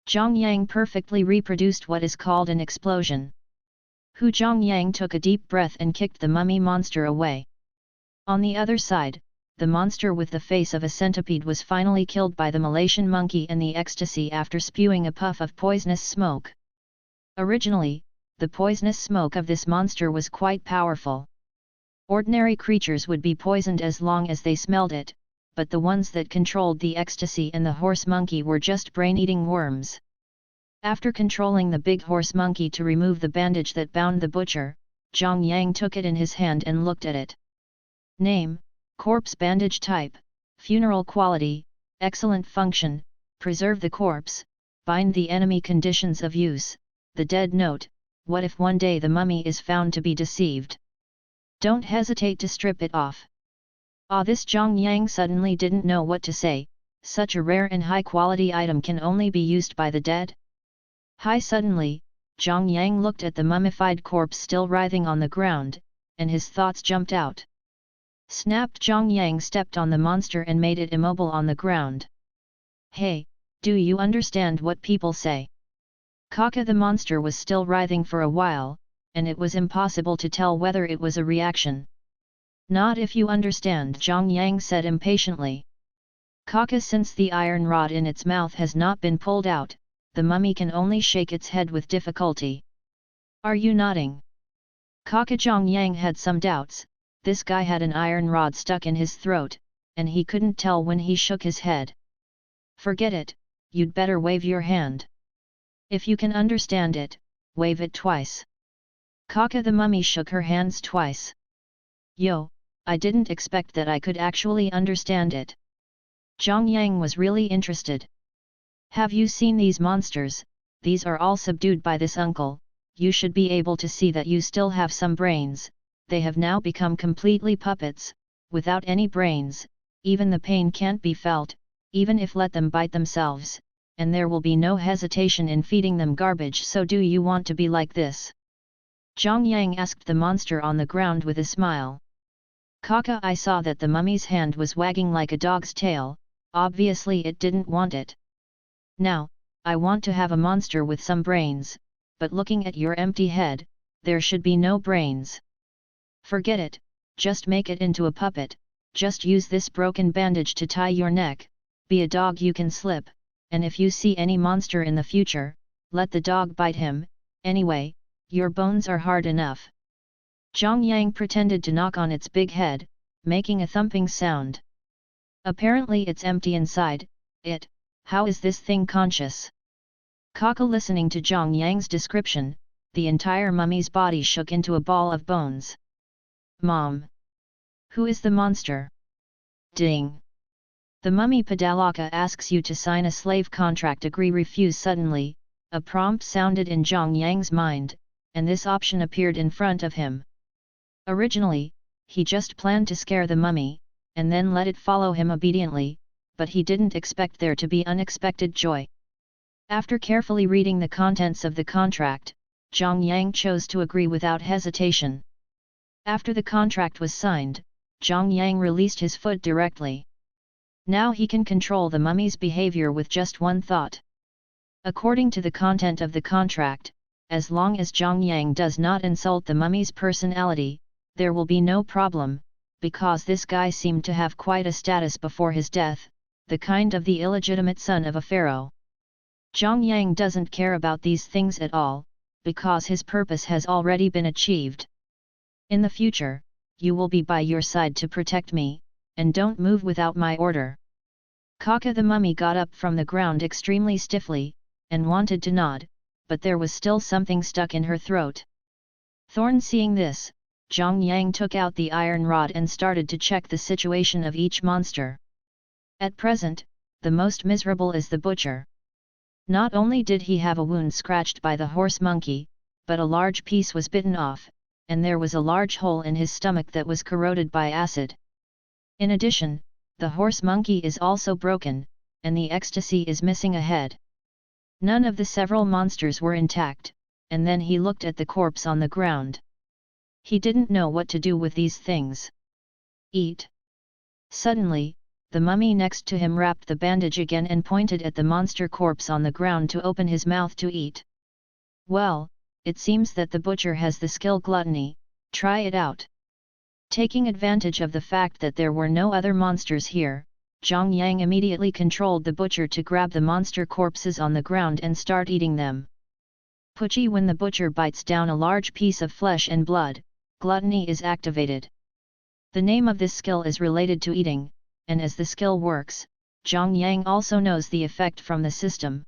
Zhang Yang perfectly reproduced what is called an explosion. Zhang Yang took a deep breath and kicked the mummy monster away. On the other side, the monster with the face of a centipede was finally killed by the Malaysian monkey and the ecstasy after spewing a puff of poisonous smoke. Originally, the poisonous smoke of this monster was quite powerful. Ordinary creatures would be poisoned as long as they smelled it, but the ones that controlled the ecstasy and the horse monkey were just brain-eating worms. After controlling the big horse monkey to remove the bandage that bound the butcher, Zhang Yang took it in his hand and looked at it. Name: corpse bandage. Type: funeral. Quality: excellent. Function: preserve the corpse, bind the enemy. Conditions of use: the dead note, what if one day the mummy is found to be deceived? Don't hesitate to strip it off. This Zhang Yang suddenly didn't know what to say. Such a rare and high-quality item can only be used by the dead? Suddenly, Zhang Yang looked at the mummified corpse still writhing on the ground, and his thoughts jumped out. Snapped! Zhang Yang stepped on the monster and made it immobile on the ground. Hey, do you understand what people say? Kaka! The monster was still writhing for a while, and it was impossible to tell whether it was a reaction. Not if you understand, Zhang Yang said impatiently. Kaka! Since the iron rod in its mouth has not been pulled out, the mummy can only shake its head with difficulty. Are you nodding? Kaka! Zhang Yang had some doubts. This guy had an iron rod stuck in his throat, and he couldn't tell when he shook his head. Forget it, you'd better wave your hand. If you can understand it, wave it twice. Kaka! The mummy shook her hands twice. Yo, I didn't expect that I could actually understand it. Zhang Yang was really interested. Have you seen these monsters? These are all subdued by this uncle. You should be able to see that you still have some brains. They have now become completely puppets, without any brains. Even the pain can't be felt, even if let them bite themselves, and there will be no hesitation in feeding them garbage. So do you want to be like this? Zhang Yang asked the monster on the ground with a smile. Kaka! I saw that the mummy's hand was wagging like a dog's tail. Obviously it didn't want it. Now, I want to have a monster with some brains, but looking at your empty head, there should be no brains. Forget it, just make it into a puppet. Just use this broken bandage to tie your neck. Be a dog you can slip, and if you see any monster in the future, let the dog bite him. Anyway, your bones are hard enough. Zhang Yang pretended to knock on its big head, making a thumping sound. Apparently it's empty inside. How is this thing conscious? Kaka! Listening to Zhang Yang's description, the entire mummy's body shook into a ball of bones. Mom! Who is the monster? Ding! The mummy Padalaka asks you to sign a slave contract. Agree, refuse. Suddenly, a prompt sounded in Zhang Yang's mind, and this option appeared in front of him. Originally, he just planned to scare the mummy, and then let it follow him obediently, but he didn't expect there to be unexpected joy. After carefully reading the contents of the contract, Zhang Yang chose to agree without hesitation. After the contract was signed, Zhang Yang released his foot directly. Now he can control the mummy's behavior with just one thought. According to the content of the contract, as long as Zhang Yang does not insult the mummy's personality, there will be no problem, because this guy seemed to have quite a status before his death, the kind of the illegitimate son of a pharaoh. Zhang Yang doesn't care about these things at all, because his purpose has already been achieved. In the future, you will be by your side to protect me, and don't move without my order. Kaka the mummy got up from the ground extremely stiffly, and wanted to nod, but there was still something stuck in her throat. Thorn seeing this, Zhang Yang took out the iron rod and started to check the situation of each monster. At present, the most miserable is the butcher. Not only did he have a wound scratched by the horse monkey, but a large piece was bitten off, and there was a large hole in his stomach that was corroded by acid. In addition, the horse monkey is also broken, and the ecstasy is missing a head. None of the several monsters were intact, and then he looked at the corpse on the ground. He didn't know what to do with these things. Eat. Suddenly, the mummy next to him wrapped the bandage again and pointed at the monster corpse on the ground to open his mouth to eat. Well, it seems that the butcher has the skill gluttony, try it out. Taking advantage of the fact that there were no other monsters here, Zhang Yang immediately controlled the butcher to grab the monster corpses on the ground and start eating them. Pucci, when the butcher bites down a large piece of flesh and blood, gluttony is activated. The name of this skill is related to eating, and as the skill works, Zhang Yang also knows the effect from the system.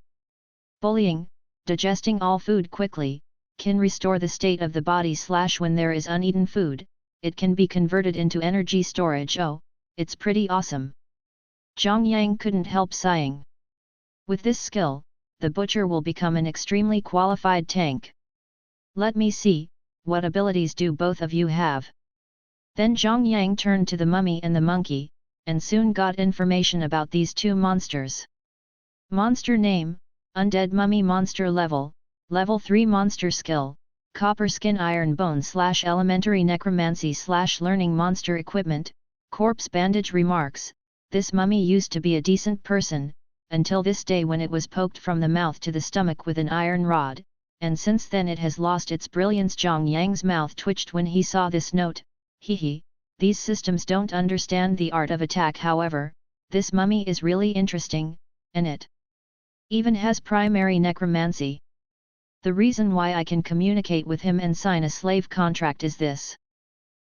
Bullying, digesting all food quickly, can restore the state of the body / when there is uneaten food, it can be converted into energy storage. Oh, it's pretty awesome. Zhang Yang couldn't help sighing. With this skill, the butcher will become an extremely qualified tank. Let me see, what abilities do both of you have? Then Zhang Yang turned to the mummy and the monkey, and soon got information about these two monsters. Monster name, Undead Mummy. Monster level, Level 3. Monster skill, Copper Skin Iron Bone / Elementary Necromancy / Learning. Monster equipment, Corpse Bandage. Remarks: this mummy used to be a decent person, until this day when it was poked from the mouth to the stomach with an iron rod, and since then it has lost its brilliance. Zhang Yang's mouth twitched when he saw this note. Hehe, these systems don't understand the art of attack. However, this mummy is really interesting, and it even has primary necromancy. The reason why I can communicate with him and sign a slave contract is this.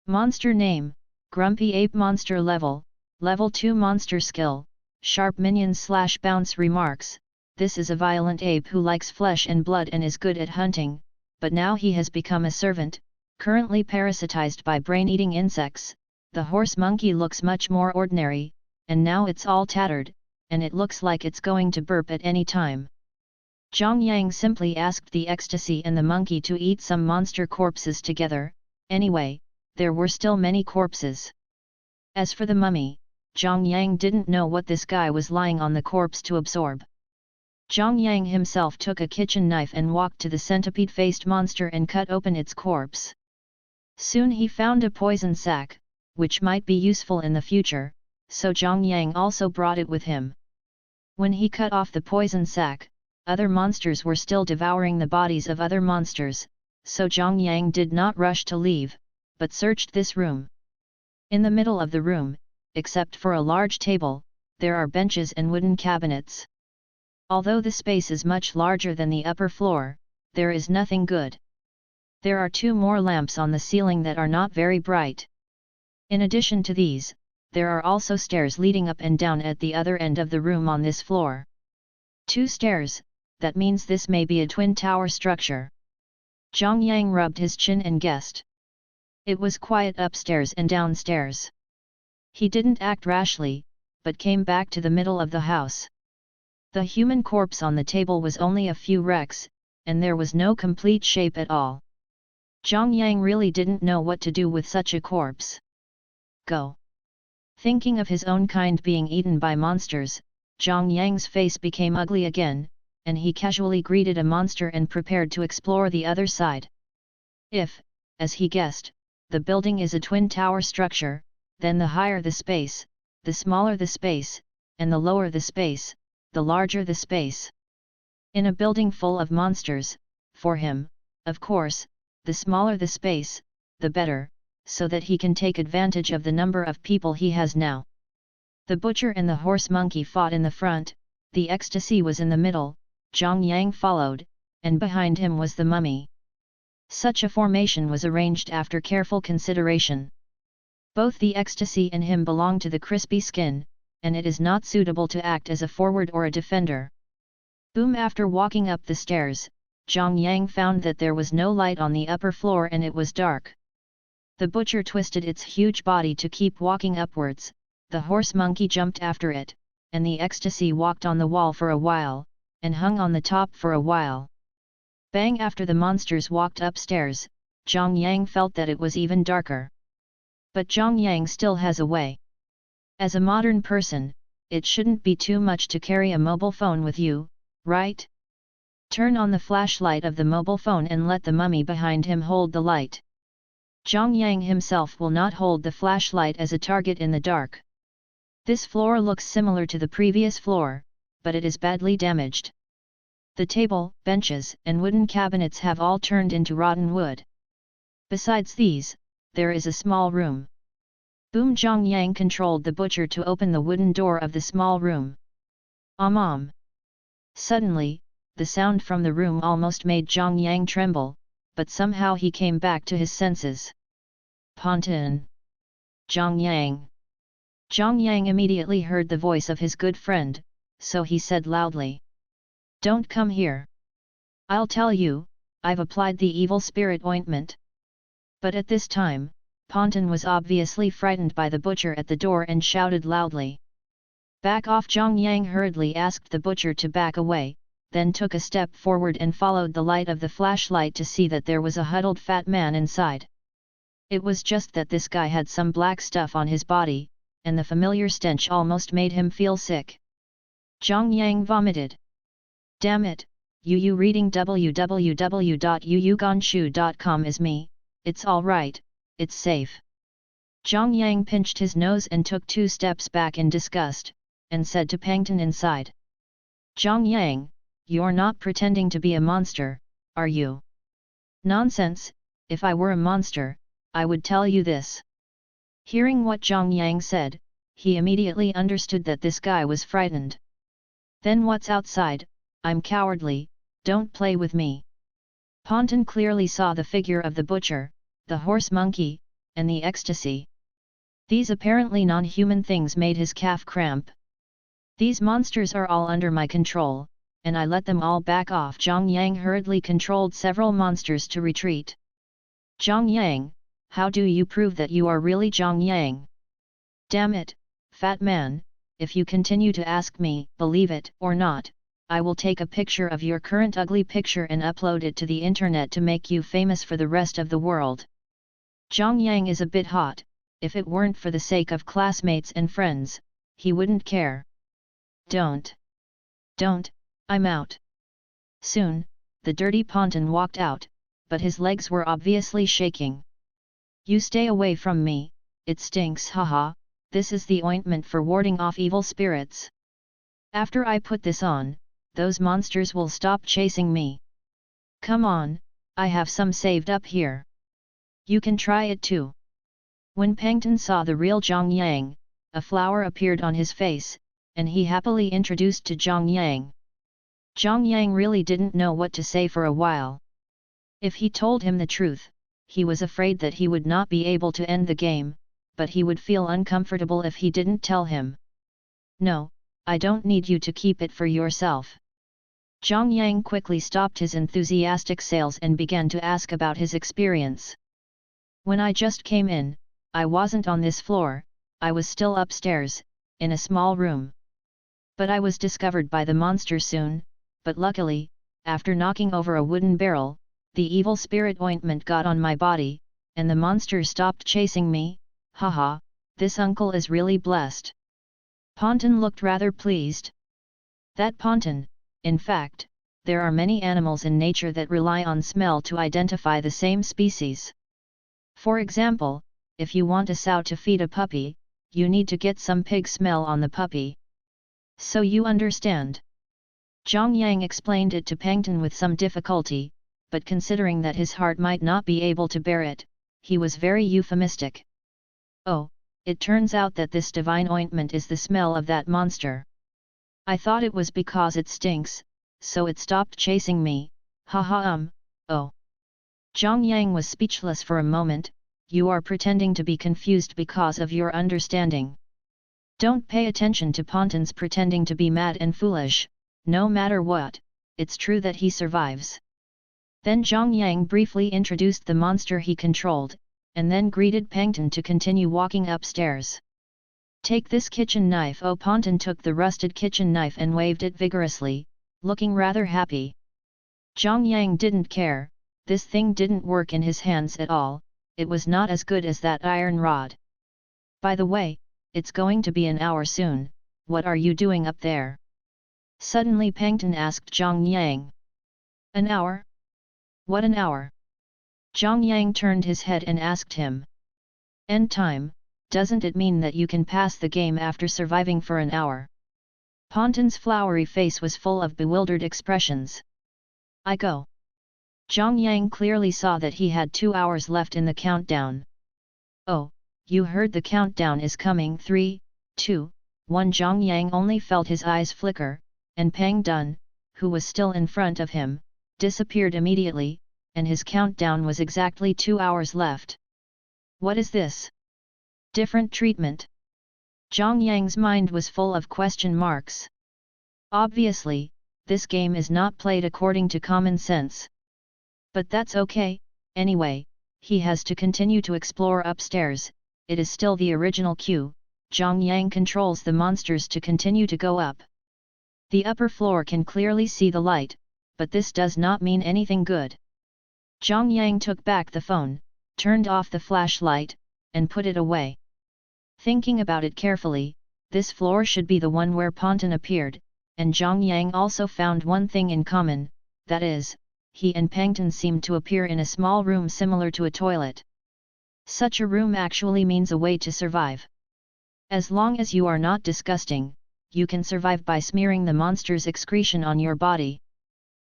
Monster name, Grumpy Ape. Monster level, Level 2. Monster skill, Sharp Minions / Bounce. Remarks: this is a violent ape who likes flesh and blood and is good at hunting, but now he has become a servant, currently parasitized by brain-eating insects. The horse monkey looks much more ordinary, and now it's all tattered, and it looks like it's going to burp at any time. Zhang Yang simply asked the ecstasy and the monkey to eat some monster corpses together. Anyway, there were still many corpses. As for the mummy, Zhang Yang didn't know what this guy was lying on the corpse to absorb. Zhang Yang himself took a kitchen knife and walked to the centipede-faced monster and cut open its corpse. Soon he found a poison sac, which might be useful in the future, so Zhang Yang also brought it with him. When he cut off the poison sac, other monsters were still devouring the bodies of other monsters, so Zhang Yang did not rush to leave, but searched this room. In the middle of the room, except for a large table, there are benches and wooden cabinets. Although the space is much larger than the upper floor, there is nothing good. There are 2 more lamps on the ceiling that are not very bright. In addition to these, there are also stairs leading up and down at the other end of the room on this floor. 2 stairs, that means this may be a twin tower structure. Zhang Yang rubbed his chin and guessed. It was quiet upstairs and downstairs. He didn't act rashly, but came back to the middle of the house. The human corpse on the table was only a few wrecks, and there was no complete shape at all. Zhang Yang really didn't know what to do with such a corpse. Go. Thinking of his own kind being eaten by monsters, Zhang Yang's face became ugly again, and he casually greeted a monster and prepared to explore the other side. If, as he guessed, the building is a twin tower structure, then the higher the space, the smaller the space, and the lower the space, the larger the space. In a building full of monsters, for him, Of course, the smaller the space, the better, so that he can take advantage of the number of people he has now. The butcher and the horse monkey fought in the front, the ecstasy was in the middle, Zhang Yang followed, and behind him was the mummy. Such a formation was arranged after careful consideration. Both the ecstasy and him belong to the crispy skin, and it is not suitable to act as a forward or a defender. Boom! After walking up the stairs, Zhang Yang found that there was no light on the upper floor and it was dark. The butcher twisted its huge body to keep walking upwards, the horse monkey jumped after it, and the ecstasy walked on the wall for a while, and hung on the top for a while. Bang! After the monsters walked upstairs, Zhang Yang felt that it was even darker. But Zhang Yang still has a way. As a modern person, it shouldn't be too much to carry a mobile phone with you, right? Turn on the flashlight of the mobile phone and let the mummy behind him hold the light. Zhang Yang himself will not hold the flashlight as a target in the dark. This floor looks similar to the previous floor, but it is badly damaged. The table, benches, and wooden cabinets have all turned into rotten wood. Besides these, there is a small room. Boom! Zhang Yang controlled the butcher to open the wooden door of the small room. Suddenly, the sound from the room almost made Zhang Yang tremble, but somehow he came back to his senses. Ponton! Zhang Yang! Zhang Yang immediately heard the voice of his good friend, so he said loudly. Don't come here. I'll tell you, I've applied the evil spirit ointment. But at this time, Ponton was obviously frightened by the butcher at the door and shouted loudly. Back off! Zhang Yang hurriedly asked the butcher to back away, then took a step forward and followed the light of the flashlight to see that there was a huddled fat man inside. It was just that this guy had some black stuff on his body, and the familiar stench almost made him feel sick. Zhang Yang vomited. Damn it, you reading www.yuyugonshu.com is me, it's alright, it's safe. Zhang Yang pinched his nose and took 2 steps back in disgust, and said to Pangton inside. Zhang Yang, you're not pretending to be a monster, are you? Nonsense, if I were a monster, I would tell you this. Hearing what Zhang Yang said, he immediately understood that this guy was frightened. Then what's outside? I'm cowardly, don't play with me. Ponton clearly saw the figure of the butcher, the horse monkey, and the ecstasy. These apparently non-human things made his calf cramp. These monsters are all under my control, and I let them all back off. Zhang Yang hurriedly controlled several monsters to retreat. Zhang Yang, how do you prove that you are really Zhang Yang? Damn it, fat man, if you continue to ask me, believe it or not, I will take a picture of your current ugly picture and upload it to the internet to make you famous for the rest of the world. Zhang Yang is a bit hot, if it weren't for the sake of classmates and friends, he wouldn't care. Don't, I'm out. Soon, the dirty Ponton walked out, but his legs were obviously shaking. You stay away from me, it stinks, haha, this is the ointment for warding off evil spirits. After I put this on, those monsters will stop chasing me. Come on, I have some saved up here. You can try it too. When Pangton saw the real Zhang Yang, a flower appeared on his face, and he happily introduced to Zhang Yang. Zhang Yang really didn't know what to say for a while. If he told him the truth, he was afraid that he would not be able to end the game, but he would feel uncomfortable if he didn't tell him. No, I don't need you to keep it for yourself. Zhang Yang quickly stopped his enthusiastic sales and began to ask about his experience. When I just came in, I wasn't on this floor, I was still upstairs, in a small room. But I was discovered by the monster soon, but luckily, after knocking over a wooden barrel, the evil spirit ointment got on my body, and the monster stopped chasing me, haha, this uncle is really blessed. Ponton looked rather pleased. That Ponton, in fact, there are many animals in nature that rely on smell to identify the same species. For example, if you want a sow to feed a puppy, you need to get some pig smell on the puppy. So you understand. Zhang Yang explained it to Pangton with some difficulty, but considering that his heart might not be able to bear it, he was very euphemistic. Oh, it turns out that this divine ointment is the smell of that monster. I thought it was because it stinks, so it stopped chasing me, haha oh. Zhang Yang was speechless for a moment. You are pretending to be confused because of your understanding. Don't pay attention to Ponton's pretending to be mad and foolish, no matter what, it's true that he survives. Then Zhang Yang briefly introduced the monster he controlled, and then greeted Pangton to continue walking upstairs. Take this kitchen knife. Oh, Ponton took the rusted kitchen knife and waved it vigorously, looking rather happy. Zhang Yang didn't care, this thing didn't work in his hands at all, it was not as good as that iron rod. By the way, it's going to be an hour soon, what are you doing up there? Suddenly Pangton asked Zhang Yang. An hour? What an hour? Zhang Yang turned his head and asked him. End time, doesn't it mean that you can pass the game after surviving for an hour? Ponton's flowery face was full of bewildered expressions. I go. Zhang Yang clearly saw that he had 2 hours left in the countdown. Oh, you heard the countdown is coming. 3, 2, 1. Zhang Yang only felt his eyes flicker, and Pang Dun, who was still in front of him, disappeared immediately, and his countdown was exactly 2 hours left. What is this? Different treatment? Zhang Yang's mind was full of question marks. Obviously, this game is not played according to common sense. But that's okay, anyway, he has to continue to explore upstairs, it is still the original queue. Zhang Yang controls the monsters to continue to go up. The upper floor can clearly see the light, but this does not mean anything good. Zhang Yang took back the phone, turned off the flashlight, and put it away. Thinking about it carefully, this floor should be the one where Ponton appeared, and Zhang Yang also found one thing in common, that is, he and Pangton seemed to appear in a small room similar to a toilet. Such a room actually means a way to survive. As long as you are not disgusting, you can survive by smearing the monster's excretion on your body.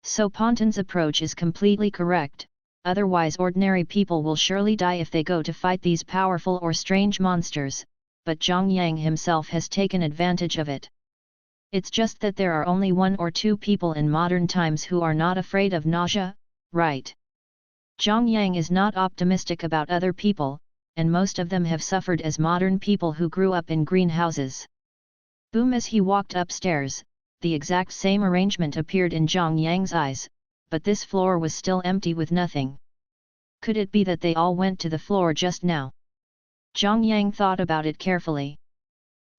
So Ponton's approach is completely correct, otherwise ordinary people will surely die if they go to fight these powerful or strange monsters, but Zhang Yang himself has taken advantage of it. It's just that there are only 1 or 2 people in modern times who are not afraid of nausea, right? Zhang Yang is not optimistic about other people, and most of them have suffered as modern people who grew up in greenhouses. Boom! As he walked upstairs, the exact same arrangement appeared in Zhang Yang's eyes, but this floor was still empty with nothing. Could it be that they all went to the floor just now? Zhang Yang thought about it carefully.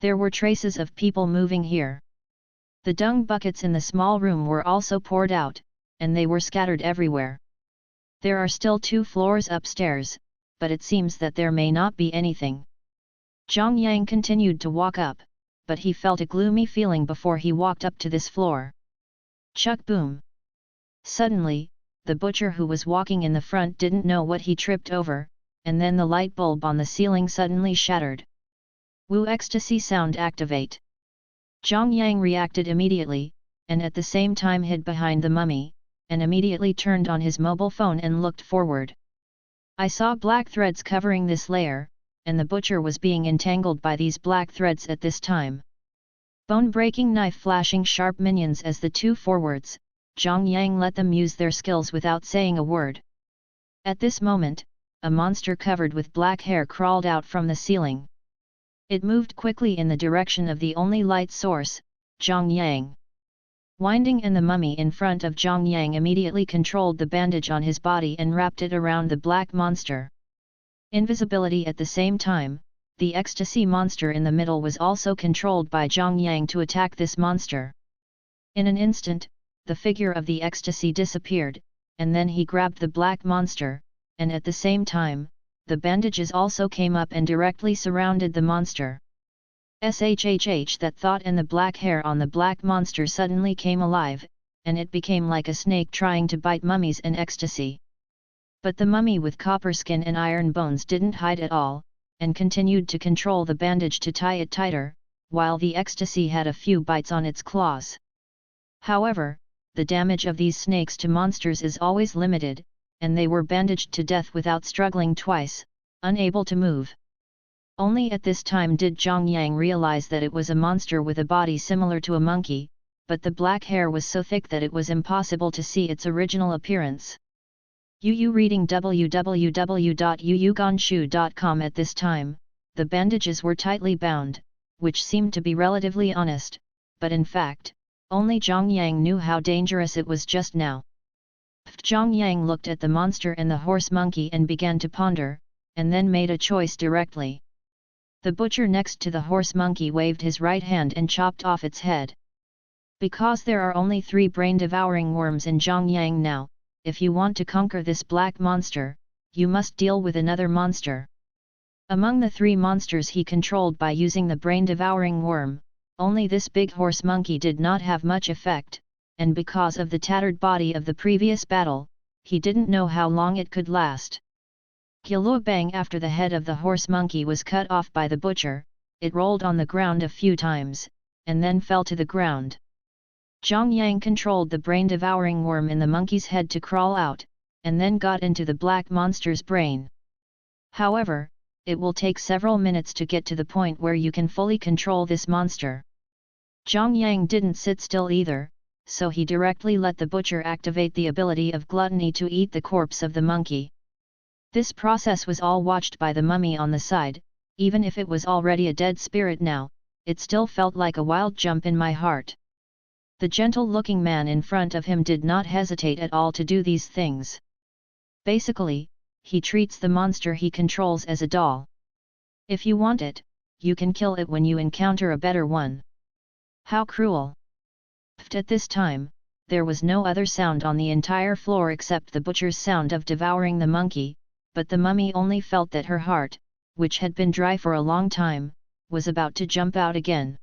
There were traces of people moving here. The dung buckets in the small room were also poured out, and they were scattered everywhere. There are still 2 floors upstairs, but it seems that there may not be anything. Zhang Yang continued to walk up, but he felt a gloomy feeling before he walked up to this floor. Chuck boom! Suddenly, the butcher who was walking in the front didn't know what he tripped over, and then the light bulb on the ceiling suddenly shattered. Woo! Ecstasy sound activate. Zhang Yang reacted immediately, and at the same time hid behind the mummy, and immediately turned on his mobile phone and looked forward. I saw black threads covering this layer, and the butcher was being entangled by these black threads at this time. Bone-breaking knife flashing sharp minions as the 2 forwards, Zhang Yang let them use their skills without saying a word. At this moment, a monster covered with black hair crawled out from the ceiling. It moved quickly in the direction of the only light source, Zhang Yang. Winding and the mummy in front of Zhang Yang immediately controlled the bandage on his body and wrapped it around the black monster. Invisibility at the same time, the ecstasy monster in the middle was also controlled by Zhang Yang to attack this monster. In an instant, the figure of the ecstasy disappeared, and then he grabbed the black monster, and at the same time, the bandages also came up and directly surrounded the monster. Shhh! That thought, and the black hair on the black monster suddenly came alive, and it became like a snake trying to bite mummies and ecstasy. But the mummy with copper skin and iron bones didn't hide at all, and continued to control the bandage to tie it tighter, while the ecstasy had a few bites on its claws. However, the damage of these snakes to monsters is always limited, and they were bandaged to death without struggling twice, unable to move. Only at this time did Zhang Yang realize that it was a monster with a body similar to a monkey, but the black hair was so thick that it was impossible to see its original appearance. Yu reading www.yuyuganshu.com. At this time, the bandages were tightly bound, which seemed to be relatively honest, but in fact, only Zhang Yang knew how dangerous it was just now. Zhang Yang looked at the monster and the horse monkey and began to ponder, and then made a choice directly. The butcher next to the horse monkey waved his right hand and chopped off its head. Because there are only 3 brain-devouring worms in Zhang Yang now, if you want to conquer this black monster, you must deal with another monster. Among the 3 monsters he controlled by using the brain-devouring worm, only this big horse monkey did not have much effect, and because of the tattered body of the previous battle, he didn't know how long it could last. Bang! After the head of the horse monkey was cut off by the butcher, it rolled on the ground a few times, and then fell to the ground. Zhang Yang controlled the brain-devouring worm in the monkey's head to crawl out, and then got into the black monster's brain. However, it will take several minutes to get to the point where you can fully control this monster. Zhang Yang didn't sit still either, so he directly let the butcher activate the ability of gluttony to eat the corpse of the monkey. This process was all watched by the mummy on the side. Even if it was already a dead spirit now, it still felt like a wild jump in my heart. The gentle-looking man in front of him did not hesitate at all to do these things. Basically, he treats the monster he controls as a doll. If you want it, you can kill it when you encounter a better one. How cruel! At this time, there was no other sound on the entire floor except the butcher's sound of devouring the monkey, but the mummy only felt that her heart, which had been dry for a long time, was about to jump out again.